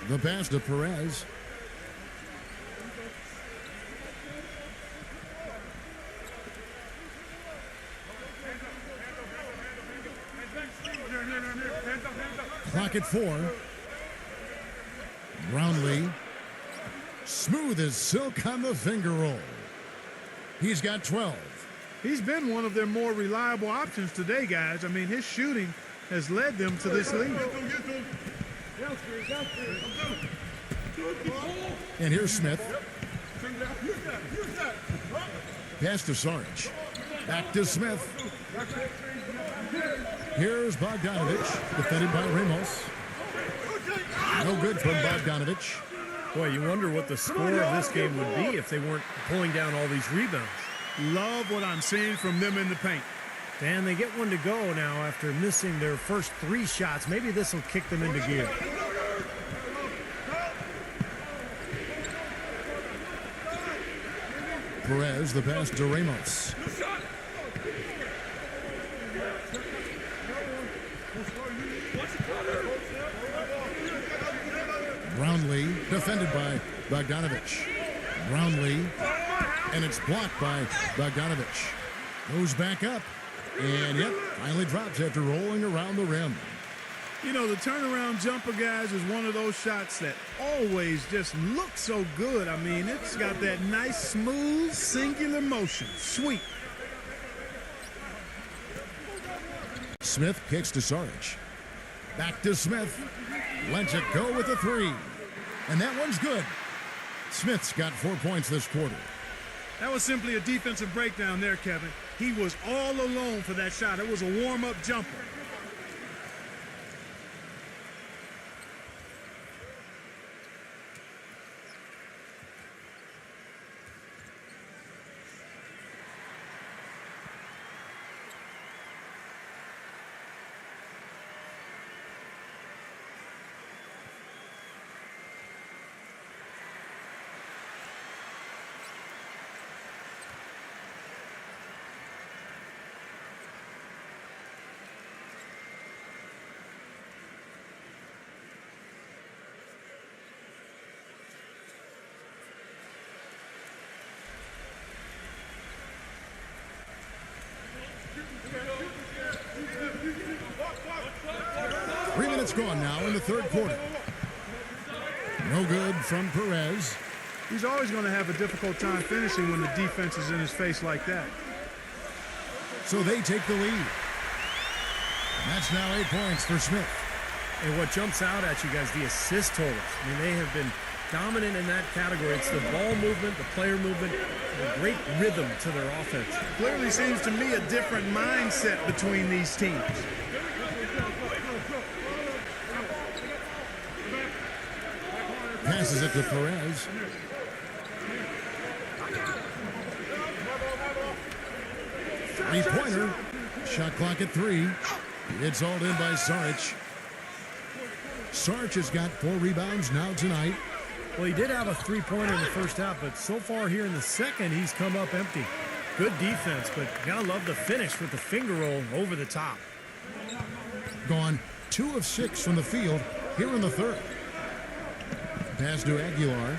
The pass to Perez. Clock at 4. Brownlee. Smooth as silk on the finger roll. He's got 12. He's been one of their more reliable options today, guys. I mean, his shooting has led them to this lead. And here's Smith. Pass to Sarge. Back to Smith. Here's Bogdanovich, defended by Ramos. No good from Bogdanovich. Boy, you wonder what the score of this game would be if they weren't pulling down all these rebounds. Love what I'm seeing from them in the paint. And they get one to go now after missing their first 3 shots. Maybe this will kick them into gear. Perez, the pass to Ramos. Brownlee, defended by Bogdanovich. Brownlee, and it's blocked by Bogdanovich. Goes back up, and yep, finally drops after rolling around the rim. You know, the turnaround jumper, guys, is one of those shots that always just looks so good. I mean, it's got that nice, smooth, singular motion. Sweet. Smith kicks to Sarge. Back to Smith. Lets it go with a 3. And that one's good. Smith's got 4 points this quarter. That was simply a defensive breakdown there, Kevin. He was all alone for that shot. It was a warm-up jumper. It's gone now in the third quarter. No good from Perez. He's always going to have a difficult time finishing when the defense is in his face like that. So they take the lead. And that's now 8 points for Smith. And what jumps out at you guys, the assist totals. I mean, they have been dominant in that category. It's the ball movement, the player movement, a great rhythm to their offense. Clearly seems to me a different mindset between these teams. Passes it to Perez. Three-pointer. Shot clock at 3. It's hauled in by Sarge. Sarge has got 4 rebounds now tonight. Well, he did have a 3-pointer in the first half, but so far here in the second, he's come up empty. Good defense, but gotta love the finish with the finger roll over the top. Gone 2 of 6 from the field here in the third. Pass to Aguilar.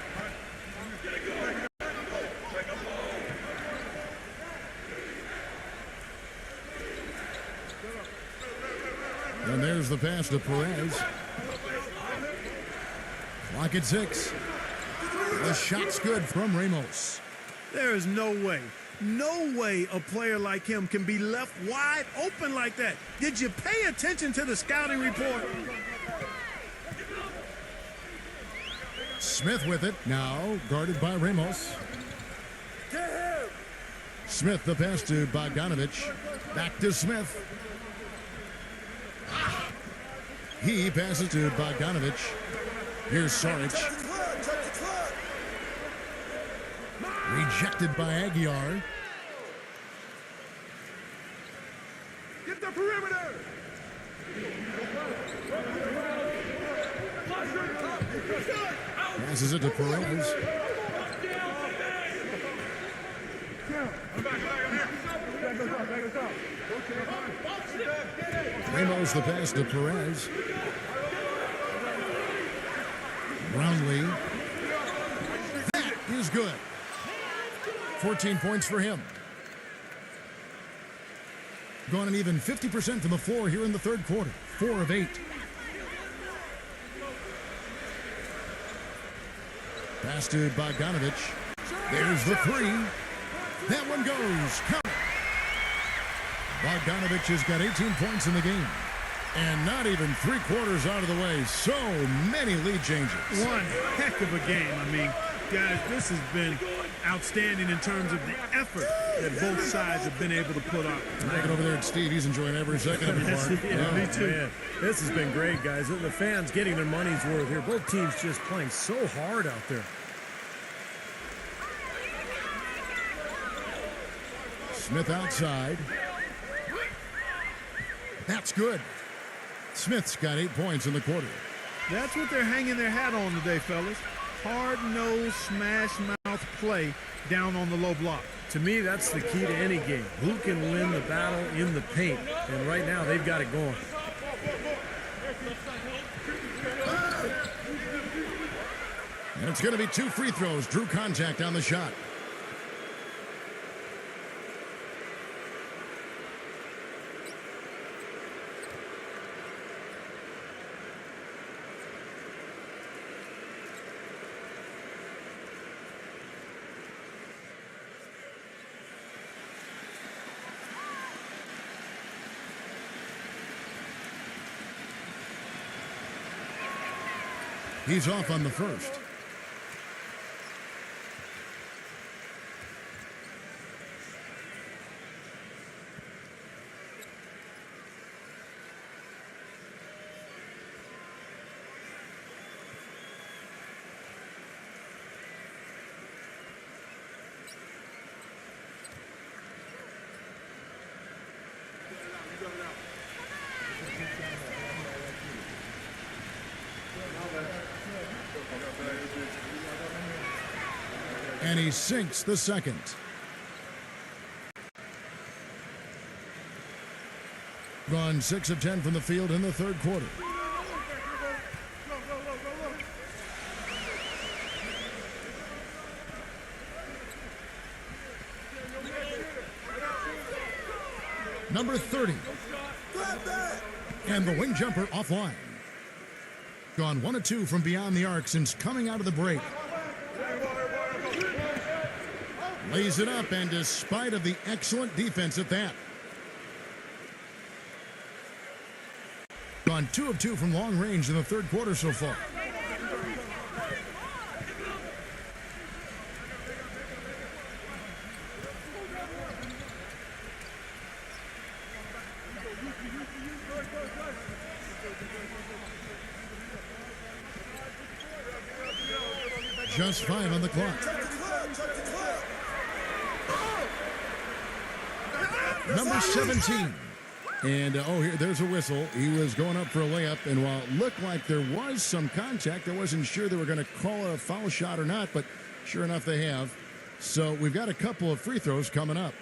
And there's the pass to Perez. Clock at 6. The shot's good from Ramos. There is no way a player like him can be left wide open like that. Did you pay attention to the scouting report? Smith with it, now guarded by Ramos. Smith, the pass to Bogdanovich. Back to Smith. He passes to Bogdanovich. Here's Sarge. Rejected by Aguilar. Get the the perimeter. Passes it to Perez. Ramos the pass to Perez. Brownlee. That is good. 14 points for him. Gone an even 50% from the floor here in the third quarter. 4 of 8. Pass to Bogdanovich. There's the three. That one goes. Count. Bogdanovich has got 18 points in the game. And not even 3/4 out of the way. So many lead changes. One heck of a game. I mean, guys, this has been outstanding in terms of the effort that both sides have been able to put up. Looking over there at Steve, he's enjoying every second of it, Mark. Yeah, me too. Man, this has been great, guys. The fans getting their money's worth here. Both teams just playing so hard out there. Smith outside. That's good. Smith's got 8 points in the quarter. That's what they're hanging their hat on today, fellas. Hard-nosed, smash-mouth play down on the low block. To me, that's the key to any game. Who can win the battle in the paint? And right now, they've got it going. And it's going to be 2 free throws. Drew contact on the shot. He's off on the first. And he sinks the second. Gone 6 of 10 from the field in the third quarter. Number 30. And the wing jumper offline. Gone 1 of 2 from beyond the arc since coming out of the break. Lays it up, and despite of the excellent defense at that. Gone 2 of 2 from long range in the third quarter so far. Just 5 on the clock. Number 17. And, there's a whistle. He was going up for a layup, and while it looked like there was some contact, I wasn't sure they were going to call a foul shot or not, but sure enough they have. So we've got a couple of free throws coming up.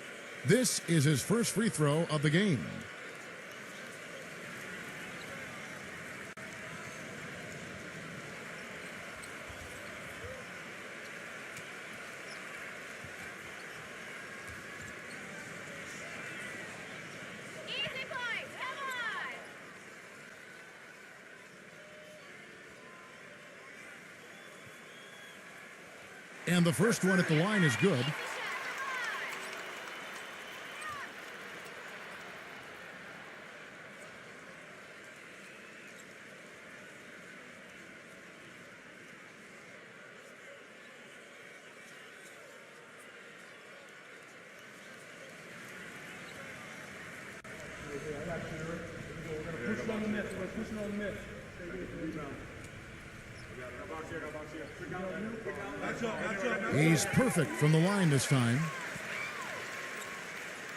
This is his first free throw of the game. And the first one at the line is good. He's perfect from the line this time.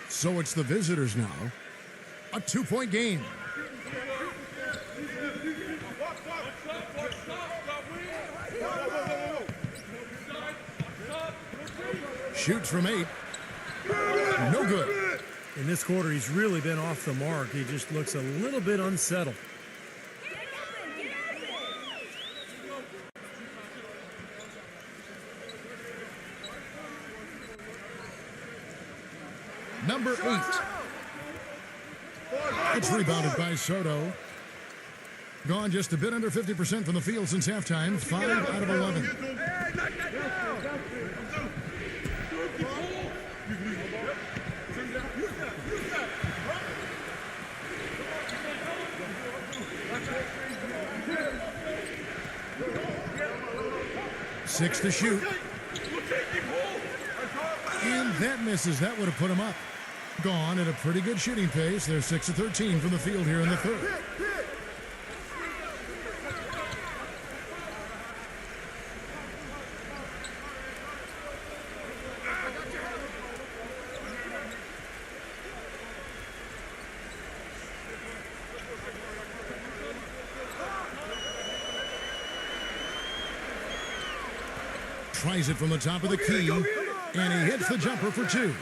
So it's the visitors now. A 2-point game. Shoots from 8. No good. In this quarter, he's really been off the mark. He just looks a little bit unsettled. Number 8. It's rebounded by Soto. Gone just a bit under 50% from the field since halftime. 5 out of 11. Six to shoot. And that misses. That would have put him up. Gone at a pretty good shooting pace. They're 6 of 13 from the field here in the third. Tries it from the top of the key, and he hits the jumper for 2.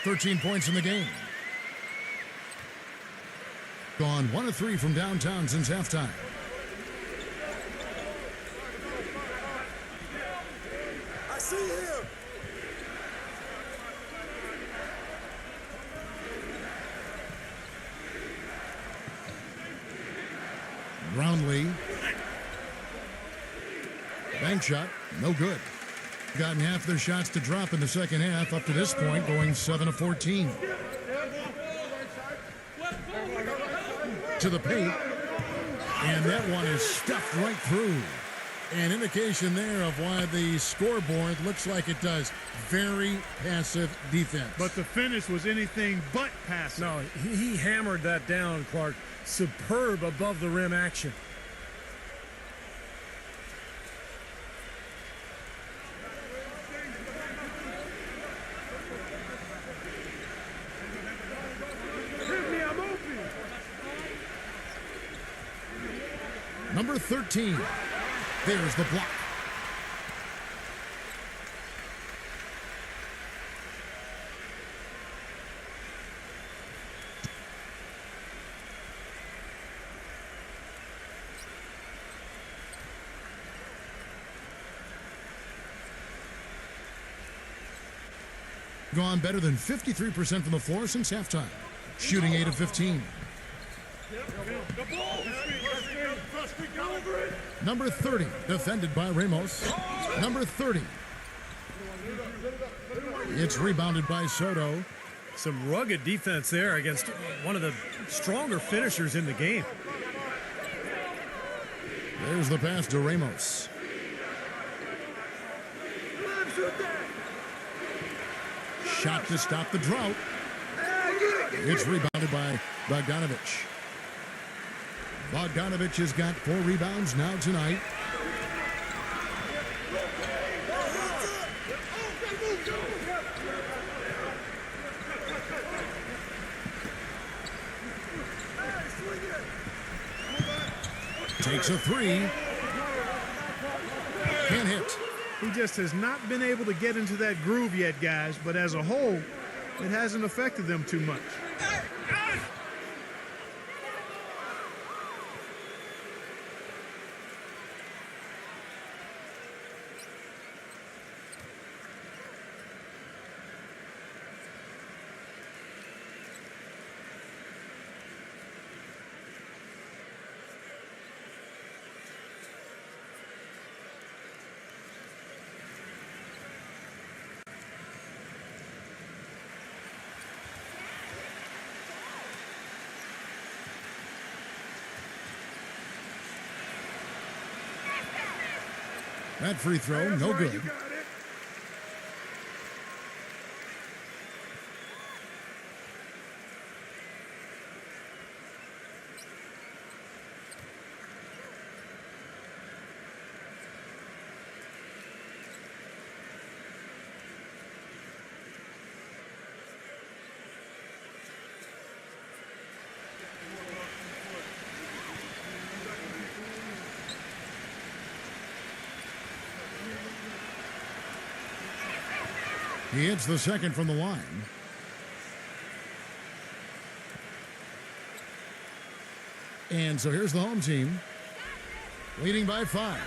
13 points in the game. Gone 1 of 3 from downtown since halftime. I see him. Brownlee. Bank shot, no good. Gotten half their shots to drop in the second half up to this point, going 7 of 14. To the paint, and that one is stuffed right through. An indication there of why the scoreboard looks like it does. Very passive defense. But the finish was anything but passive. No, he hammered that down, Clark. Superb above the rim action. Number 13. There's the block. Gone better than 53% from the floor since halftime. Shooting 8 of 15. Number 30, defended by Ramos. Number 30. It's rebounded by Soto. Some rugged defense there against one of the stronger finishers in the game. There's the pass to Ramos. Shot to stop the drought. It's rebounded by Bogdanovich. Bogdanovich has got 4 rebounds now tonight. Takes a 3. Can't hit. He just has not been able to get into that groove yet, guys, but as a whole, it hasn't affected them too much. That free throw, no good. He hits the second from the line. And so here's the home team, leading by 5.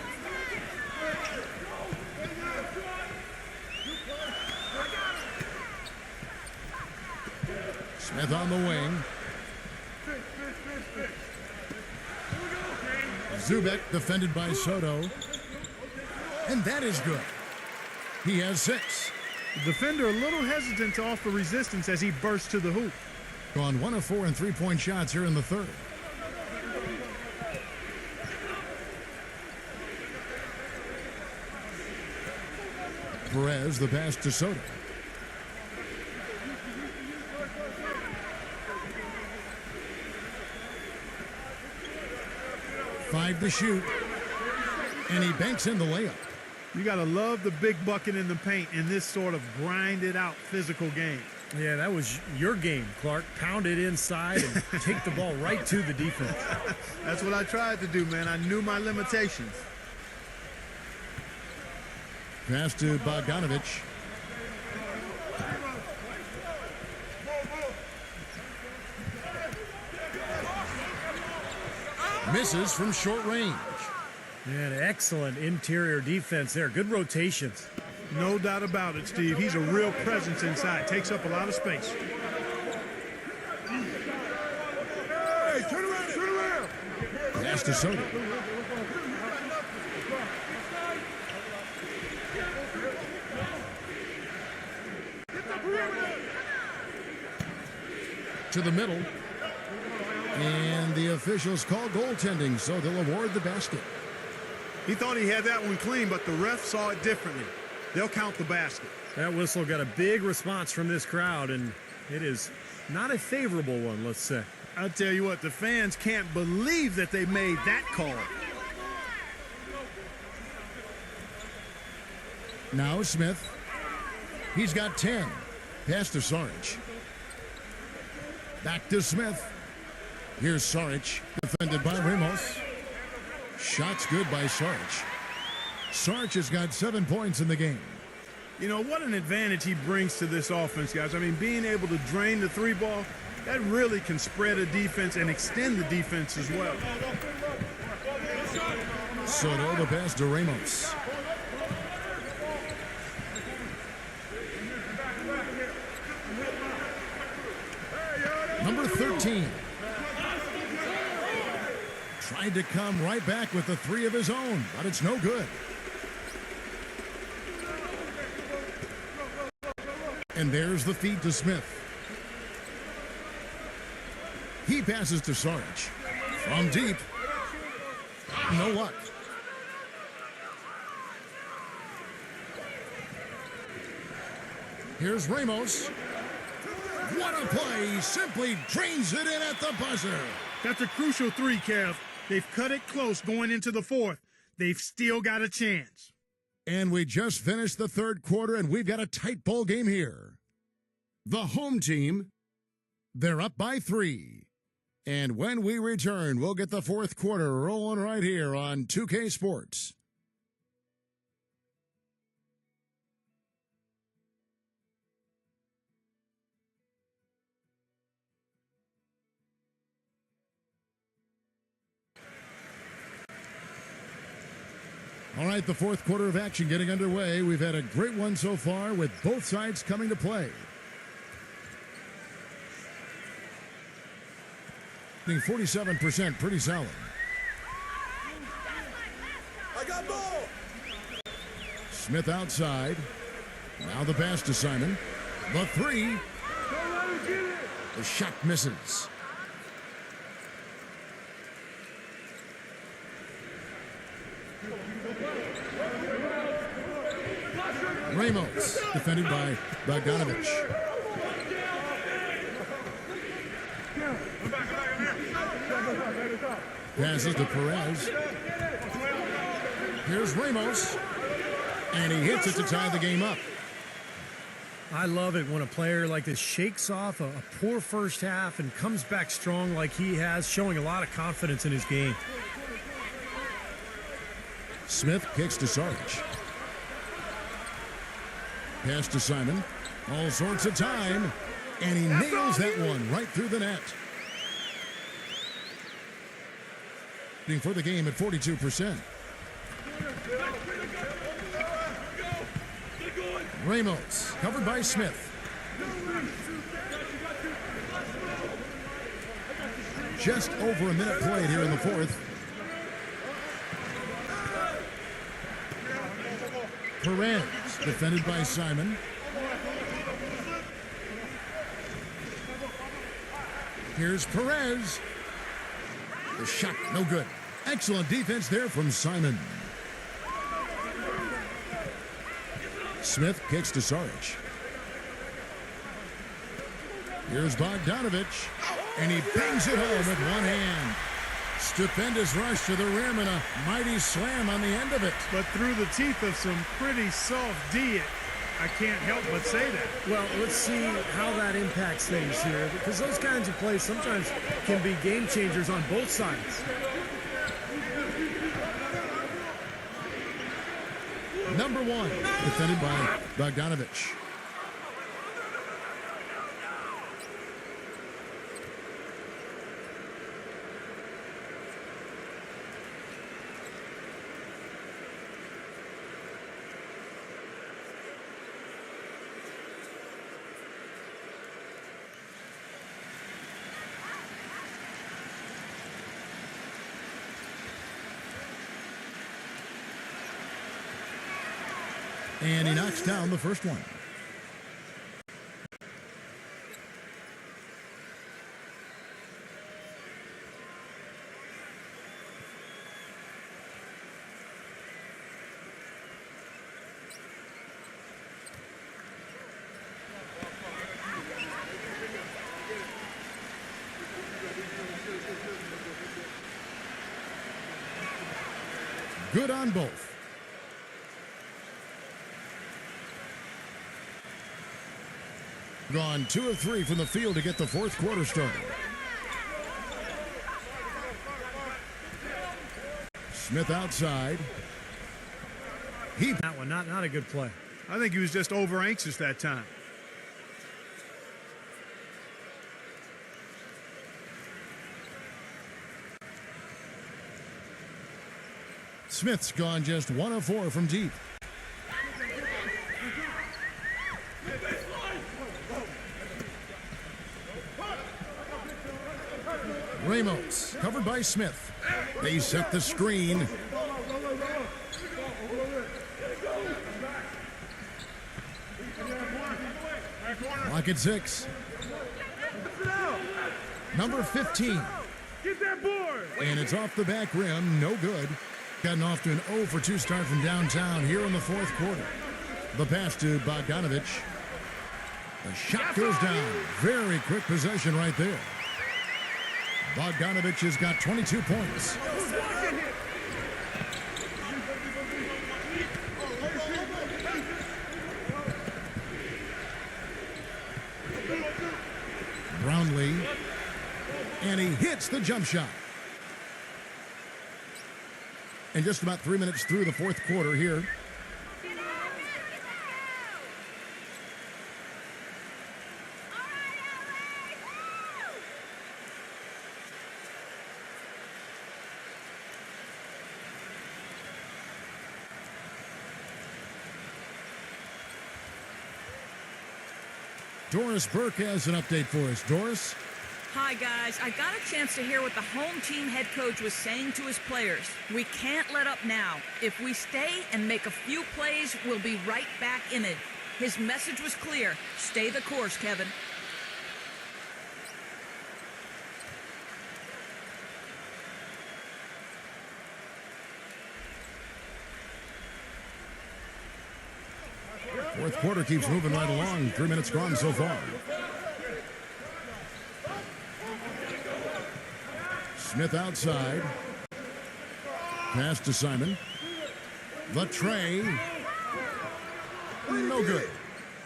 Smith on the wing. Zubek defended by Soto. And that is good. He has 6. The defender a little hesitant to offer resistance as he bursts to the hoop. Gone 1 of 4 in three-point shots here in the third. Perez, the pass to Soto. Five to shoot. And he banks in the layup. You got to love the big bucket in the paint in this sort of grinded out physical game. Yeah, that was your game, Clark. Pound it inside and take the ball right to the defense. That's what I tried to do, man. I knew my limitations. Pass to Bogdanovich. Misses from short range. Man, excellent interior defense there. Good rotations. No doubt about it, Steve. He's a real presence inside. Takes up a lot of space. Hey, turn around, turn around. Pass to Soto. To the middle. And the officials call goaltending, so they'll award the basket. He thought he had that one clean, but the ref saw it differently. They'll count the basket. That whistle got a big response from this crowd, and it is not a favorable one, let's say. I'll tell you what, the fans can't believe that they made that call. Now Smith. He's got 10. Pass to Saric. Back to Smith. Here's Saric, defended by Ramos. Shots good by Saric. Saric has got 7 points in the game. You know, what an advantage he brings to this offense, guys. I mean, being able to drain the three ball, that really can spread a defense and extend the defense as well. Soto, the pass to Ramos. Number 13. Tried to come right back with the 3 of his own, but it's no good. And there's the feed to Smith. He passes to Saric. From deep. No luck. Here's Ramos. What a play. Simply drains it in at the buzzer. That's a crucial 3, Kev. They've cut it close going into the 4th. They've still got a chance. And we just finished the third quarter, and we've got a tight ball game here. The home team, they're up by 3. And when we return, we'll get the fourth quarter rolling right here on 2K Sports. All right, the fourth quarter of action getting underway. We've had a great one so far with both sides coming to play. Being 47%, pretty solid. I got ball. Smith outside. Now the pass to Simon. The 3. The shot misses. Ramos, defended by Bogdanovich. Passes to Perez. Here's Ramos. And he hits it to tie the game up. I love it when a player like this shakes off a poor first half and comes back strong like he has, showing a lot of confidence in his game. Smith kicks to Saric. Pass to Simon. All sorts of time. And he nails that one right through the net. For the game at 42%. Ramos, covered by Smith. Just over a minute played here in the fourth. Perez, defended by Simon. Here's Perez. The shot, no good. Excellent defense there from Simon. Smith kicks to Saric. Here's Bogdanovich. And he bangs it home with one hand. Stupendous rush to the rim and a mighty slam on the end of it. But through the teeth of some pretty soft D, I can't help but say that. Well, let's see how that impacts things here, because those kinds of plays sometimes can be game changers on both sides. Number one, defended by Bogdanovich. And he knocks down the first one. Good on both. Gone 2 of 3 from the field to get the fourth quarter started. Smith outside. That one, not a good play. I think he was just over anxious that time. Smith's gone just 1 of 4 from deep. Ramos, covered by Smith. They set the screen. Clock at 6. Number 15. And it's off the back rim, no good. Gotten off to an 0 for 2 start from downtown here in the fourth quarter. The pass to Bogdanovich. The shot goes down. Very quick possession right there. Bogdanovich has got 22 points. Brownlee. And he hits the jump shot. And just about 3 minutes through the fourth quarter here. Doris Burke has an update for us. Doris? Hi, guys. I got a chance to hear what the home team head coach was saying to his players. We can't let up now. If we stay and make a few plays, we'll be right back in it. His message was clear. Stay the course, Kevin. Fourth quarter keeps moving right along. 3 minutes gone so far. Smith outside. Pass to Simon. The tray. No good.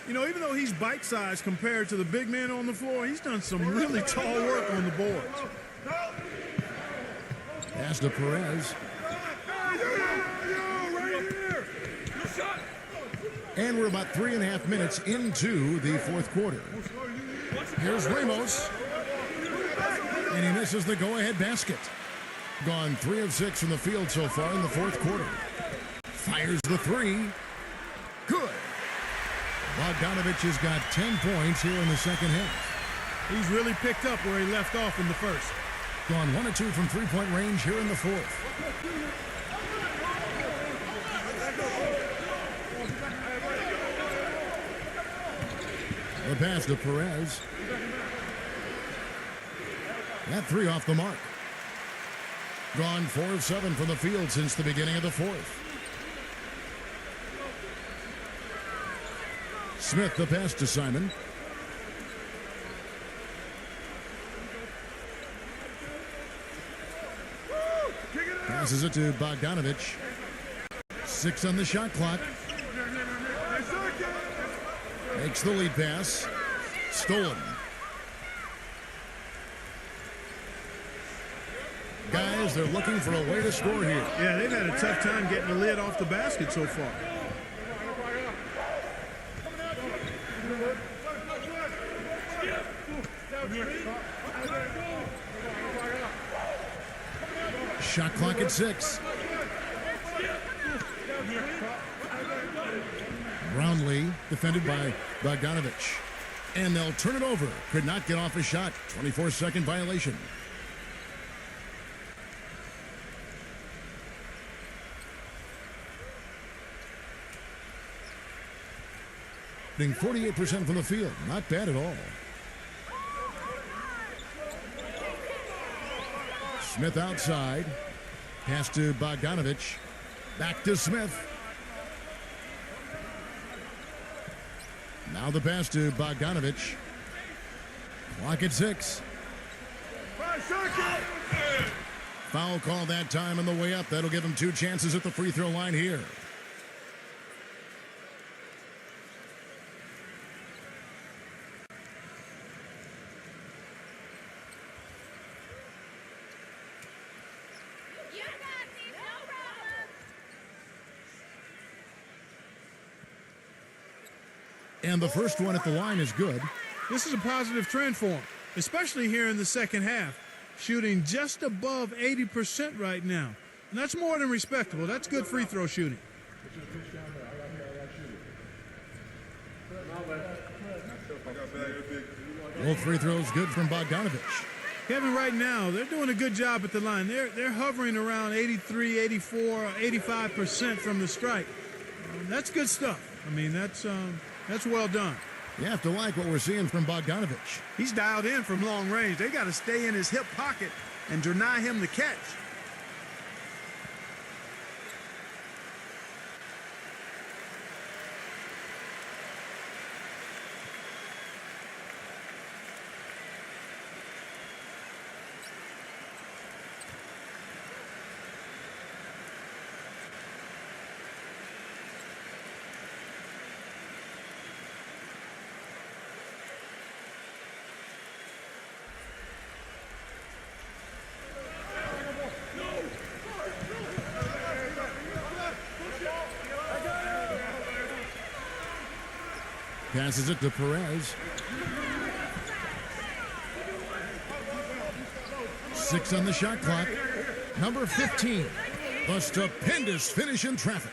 You know, even though he's bite-sized compared to the big men on the floor, he's done some really tall work on the boards. Pass to Perez. And we're about 3.5 minutes into the fourth quarter. Here's Ramos. And he misses the go-ahead basket. Gone 3 of 6 from the field so far in the fourth quarter. Fires the three. Good. Bogdanovich has got 10 points here in the second half. He's really picked up where he left off in the first. Gone 1 of 2 from three-point range here in the fourth. The pass to Perez. That three off the mark. Gone 4 of 7 from the field since the beginning of the fourth. Smith the pass to Simon. Passes it to Bogdanovich. 6 on the shot clock. Makes the lead pass. Stolen. Guys, they're looking for a way to score here. Yeah, they've had a tough time getting the lid off the basket so far. Shot clock at 6. Brownlee defended by Bogdanovich. And they'll turn it over. Could not get off a shot. 24-second violation. Shooting 48% from the field. Not bad at all. Smith outside. Pass to Bogdanovich. Back to Smith. Now the pass to Bogdanovich. Clock at 6. Foul call that time on the way up. That'll give him 2 chances at the free throw line here. And the first one at the line is good. This is a positive trend for him, especially here in the second half. Shooting just above 80% right now. And that's more than respectable. That's good free throw shooting. Both free throws good from Bogdanovich. Kevin, right now, they're doing a good job at the line. They're hovering around 83, 84, 85% from the stripe. That's good stuff. I mean, that's well done. You have to like what we're seeing from Bogdanovich. He's dialed in from long range. They got to stay in his hip pocket and deny him the catch. Passes it to Perez. 6 on the shot clock. Number 15. The stupendous finish in traffic.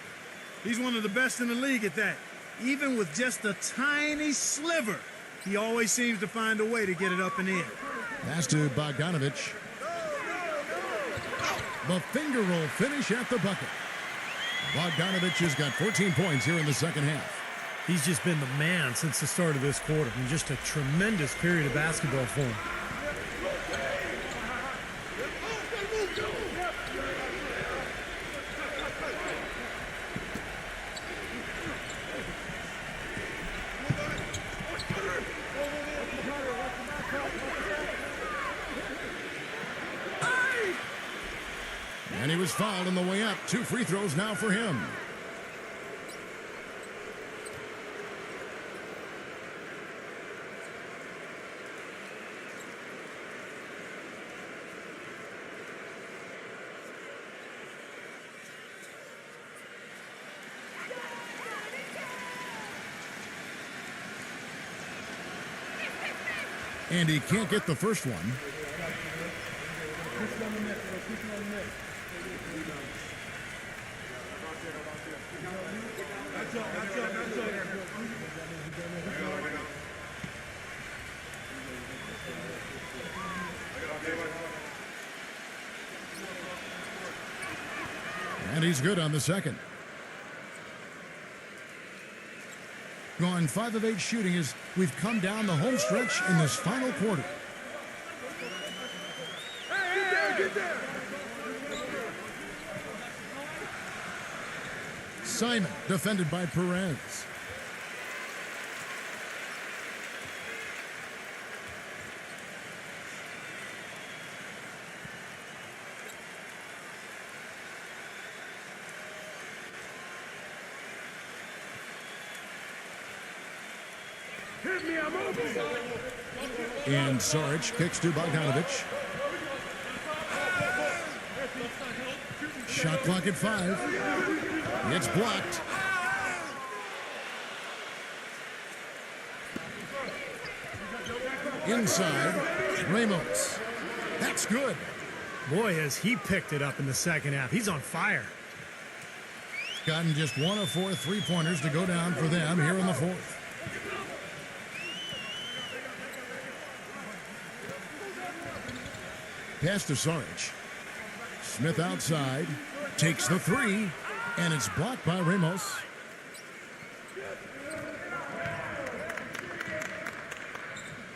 He's one of the best in the league at that. Even with just a tiny sliver, he always seems to find a way to get it up and in. Pass to Bogdanovich. The finger roll finish at the bucket. Bogdanovich has got 14 points here in the second half. He's just been the man since the start of this quarter. And just a tremendous period of basketball for him. And he was fouled on the way up. 2 free throws now for him. And he can't get the first one. And he's good on the second. Gone 5 of 8 shooting as we've come down the home stretch in this final quarter. Get there! Simon, defended by Perez. Hit me, I'm open! And Saric kicks to Bogdanovich. Shot clock at 5. It's blocked. Inside, Ramos. That's good. Boy, has he picked it up in the second half. He's on fire. Gotten just 1 of 4 3-pointers to go down for them here in the fourth. Pass to Saric. Smith outside, takes the 3, and it's blocked by Ramos.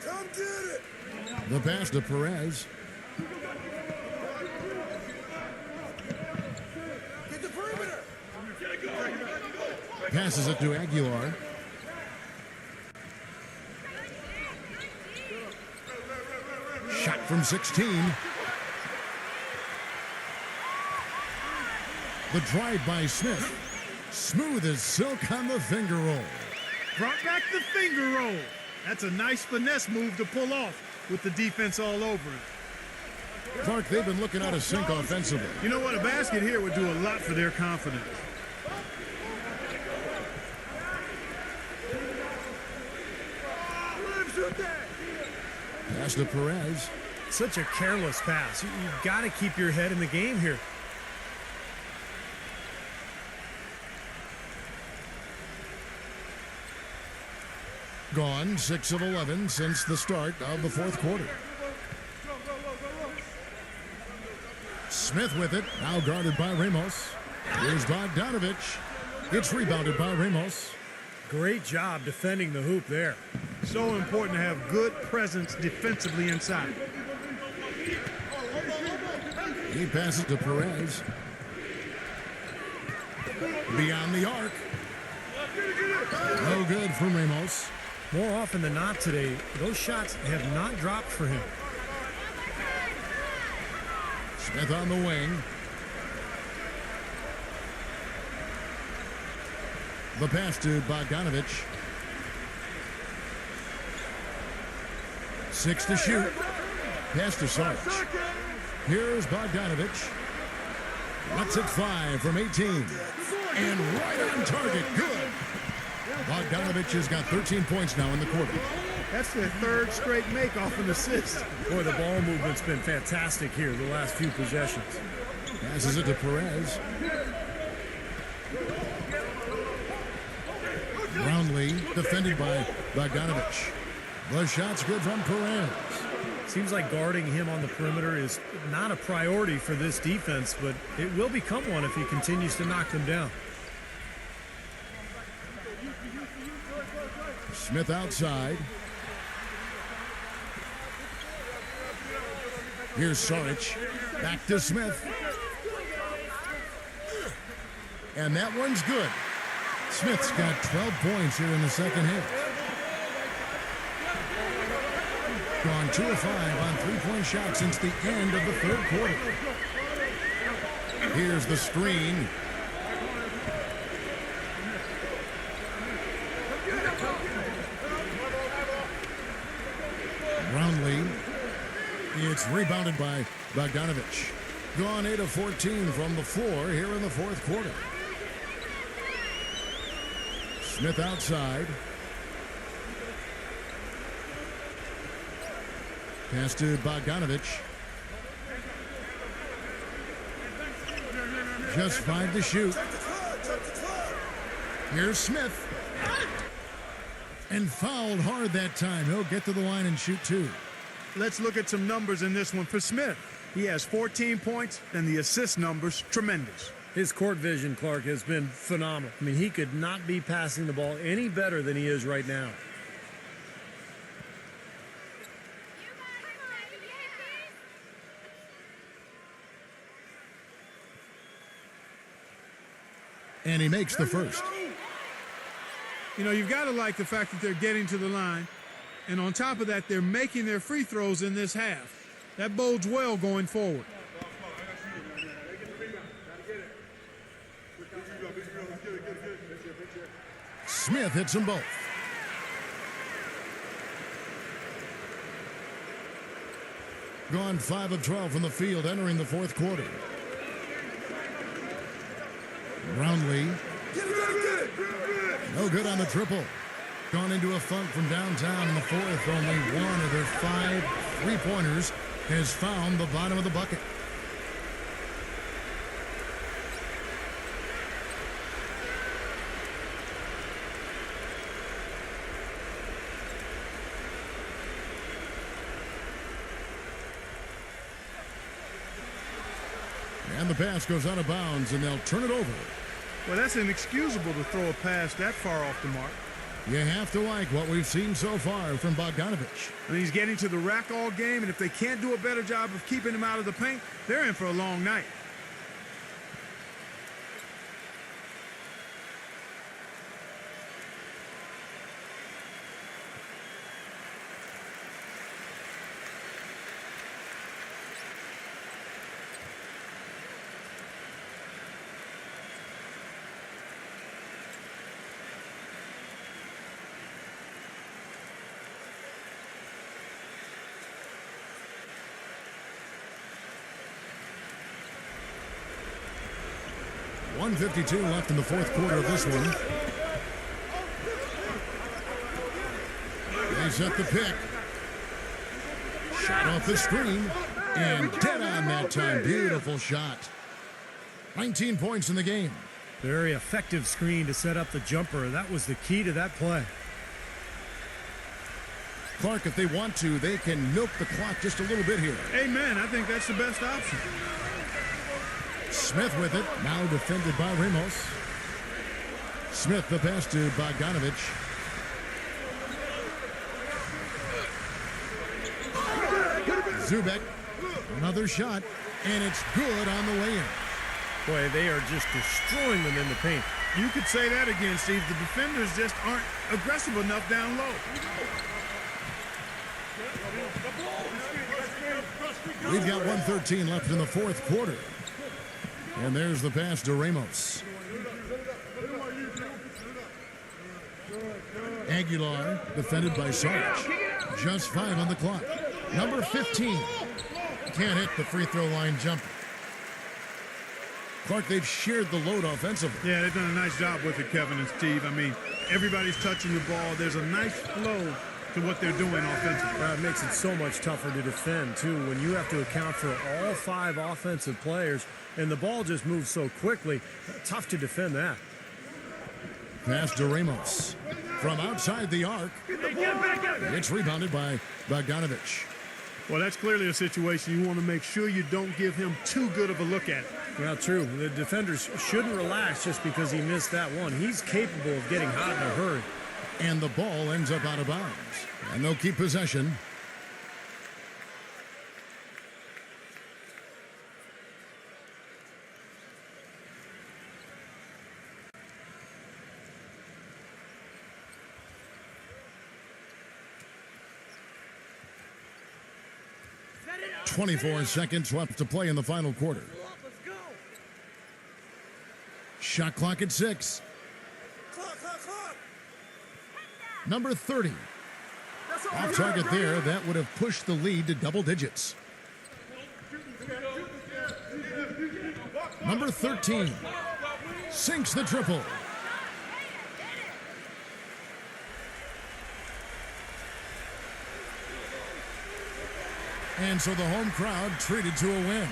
Come get it! The pass to Perez. Get the perimeter! Passes it to Aguilar. Shot from 16. The drive by Smith. Smooth as silk on the finger roll. Brought back the finger roll. That's a nice finesse move to pull off with the defense all over it. Clark, they've been looking out of sync offensively. You know what? A basket here would do a lot for their confidence. Pass to Perez. Such a careless pass. You've got to keep your head in the game here. Gone 6 of 11 since the start of the fourth quarter. Smith with it, now guarded by Ramos. Here's Bogdanovich. It's rebounded by Ramos. Great job defending the hoop there. So important to have good presence defensively inside. He passes to Perez. Beyond the arc. No good from Ramos. More often than not today, those shots have not dropped for him. Smith on the wing. The pass to Bogdanovich. 6 to shoot. Pass to Saric. Here's Bogdanovich. Lets it fly from 18. And right on target. Good. Bogdanovich has got 13 points now in the quarter. That's their third straight make off an assist. Boy, the ball movement's been fantastic here the last few possessions. Passes it to Perez. Brownlee defended by Bogdanovich. The shot's good from Perez. Seems like guarding him on the perimeter is not a priority for this defense, but it will become one if he continues to knock them down. Smith outside. Here's Saric. Back to Smith. And that one's good. Smith's got 12 points here in the second half. Gone 2 of 5 on 3-point shots since the end of the third quarter. Here's the screen. Brownlee. It's rebounded by Bogdanovich. Gone 8 of 14 from the floor here in the fourth quarter. Smith outside. Pass to Bogdanovich. Just 5 to shoot. Here's Smith. And fouled hard that time. He'll get to the line and shoot 2. Let's look at some numbers in this one for Smith. He has 14 points, and the assist numbers, tremendous. His court vision, Clark, has been phenomenal. I mean, he could not be passing the ball any better than he is right now. And he makes the first. You know, you've got to like the fact that they're getting to the line. And on top of that, they're making their free throws in this half. That bodes well going forward. Smith hits them both. Gone 5 of 12 from the field entering the fourth quarter. Brownlee. No good on the triple. Gone into a funk from downtown in the fourth. Only one of their 5 3-pointers has found the bottom of the bucket. And the pass goes out of bounds, and they'll turn it over. Well, that's inexcusable to throw a pass that far off the mark. You have to like what we've seen so far from Bogdanovich. I mean, he's getting to the rack all game, and if they can't do a better job of keeping him out of the paint, they're in for a long night. .152 left in the fourth quarter of this one. They set the pick. Shot off the screen. And dead on that time. Beautiful shot. 19 points in the game. Very effective screen to set up the jumper. That was the key to that play. Clark, if they want to, they can milk the clock just a little bit here. Amen. I think that's the best option. Smith with it, now defended by Ramos. Smith the pass to Bogdanovich. Zubek, another shot, and it's good on the way in. Boy, they are just destroying them in the paint. You could say that again, Steve. The defenders just aren't aggressive enough down low. We've got 1:13 left in the fourth quarter. And there's the pass to Ramos. Aguilar, defended by Sarge. Just 5 on the clock. Number 15. Can't hit the free throw line jumper. Clark, they've shared the load offensively. Yeah, they've done a nice job with it, Kevin and Steve. I mean, everybody's touching the ball. There's a nice flow to what they're doing offensively. It makes it so much tougher to defend, too, when you have to account for all 5 offensive players, and the ball just moves so quickly. Tough to defend that. Pass to Ramos. From outside the arc. It's rebounded by Bogdanovich. Well, that's clearly a situation you want to make sure you don't give him too good of a look at it. Well, true. The defenders shouldn't relax just because he missed that one. He's capable of getting hot in a hurry. And the ball ends up out of bounds. And they'll keep possession. Set it up. 24 seconds left to play in the final quarter. Let's go. Shot clock at 6. Clock. Number 30. Off target there. That would have pushed the lead to double digits. Number 13. Sinks the triple. And so the home crowd treated to a win.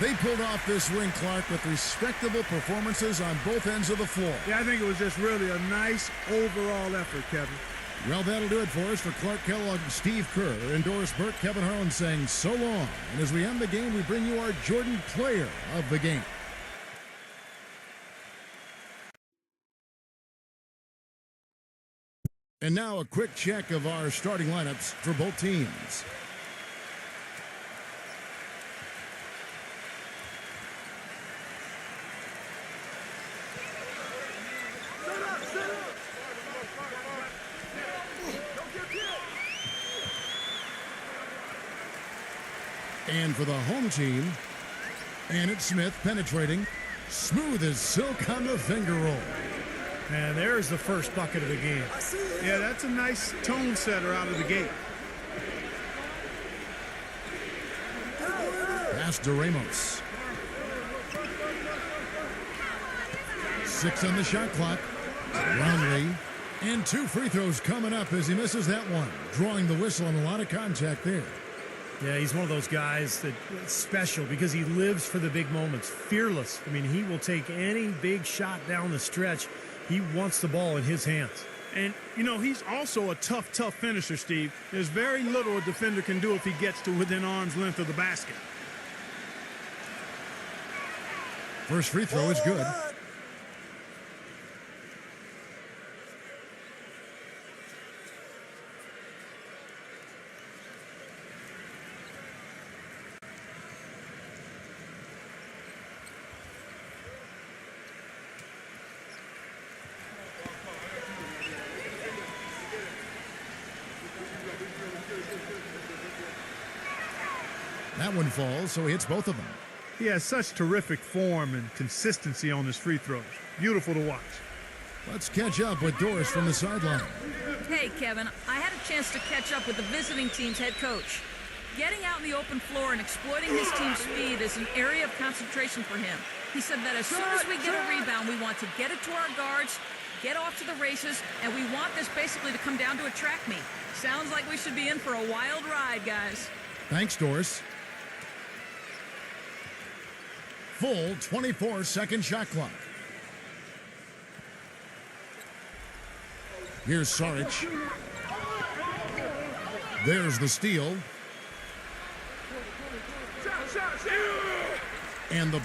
They pulled off this win, Clark, with respectable performances on both ends of the floor. Yeah, I think it was just really a nice overall effort, Kevin. Well, that'll do it for us. For Clark Kellogg and Steve Kerr, and Doris Burke, Kevin Harlan saying so long. And as we end the game, we bring you our Jordan Player of the Game. And now a quick check of our starting lineups for both teams. And for the home team, Annette Smith penetrating, smooth as silk on the finger roll. And there's the first bucket of the game. Yeah, that's a nice tone setter out of the gate. Pass to Ramos. 6 on the shot clock. Roundley. And 2 free throws coming up as he misses that one. Drawing the whistle and a lot of contact there. Yeah, he's one of those guys that's special because he lives for the big moments. Fearless. I mean, he will take any big shot down the stretch. He wants the ball in his hands. And, you know, he's also a tough finisher, Steve. There's very little a defender can do if he gets to within arm's length of the basket. First free throw is good. That one falls, so he hits both of them. He has such terrific form and consistency on his free throws. Beautiful to watch. Let's catch up with Doris from the sideline. Hey, Kevin, I had a chance to catch up with the visiting team's head coach. Getting out in the open floor and exploiting his team's speed is an area of concentration for him. He said that as soon as we get a rebound, we want to get it to our guards, get off to the races, and we want this basically to come down to a track meet. Sounds like we should be in for a wild ride, guys. Thanks, Doris. Full 24-second shot clock. Here's Saric. There's the steal. And the ball.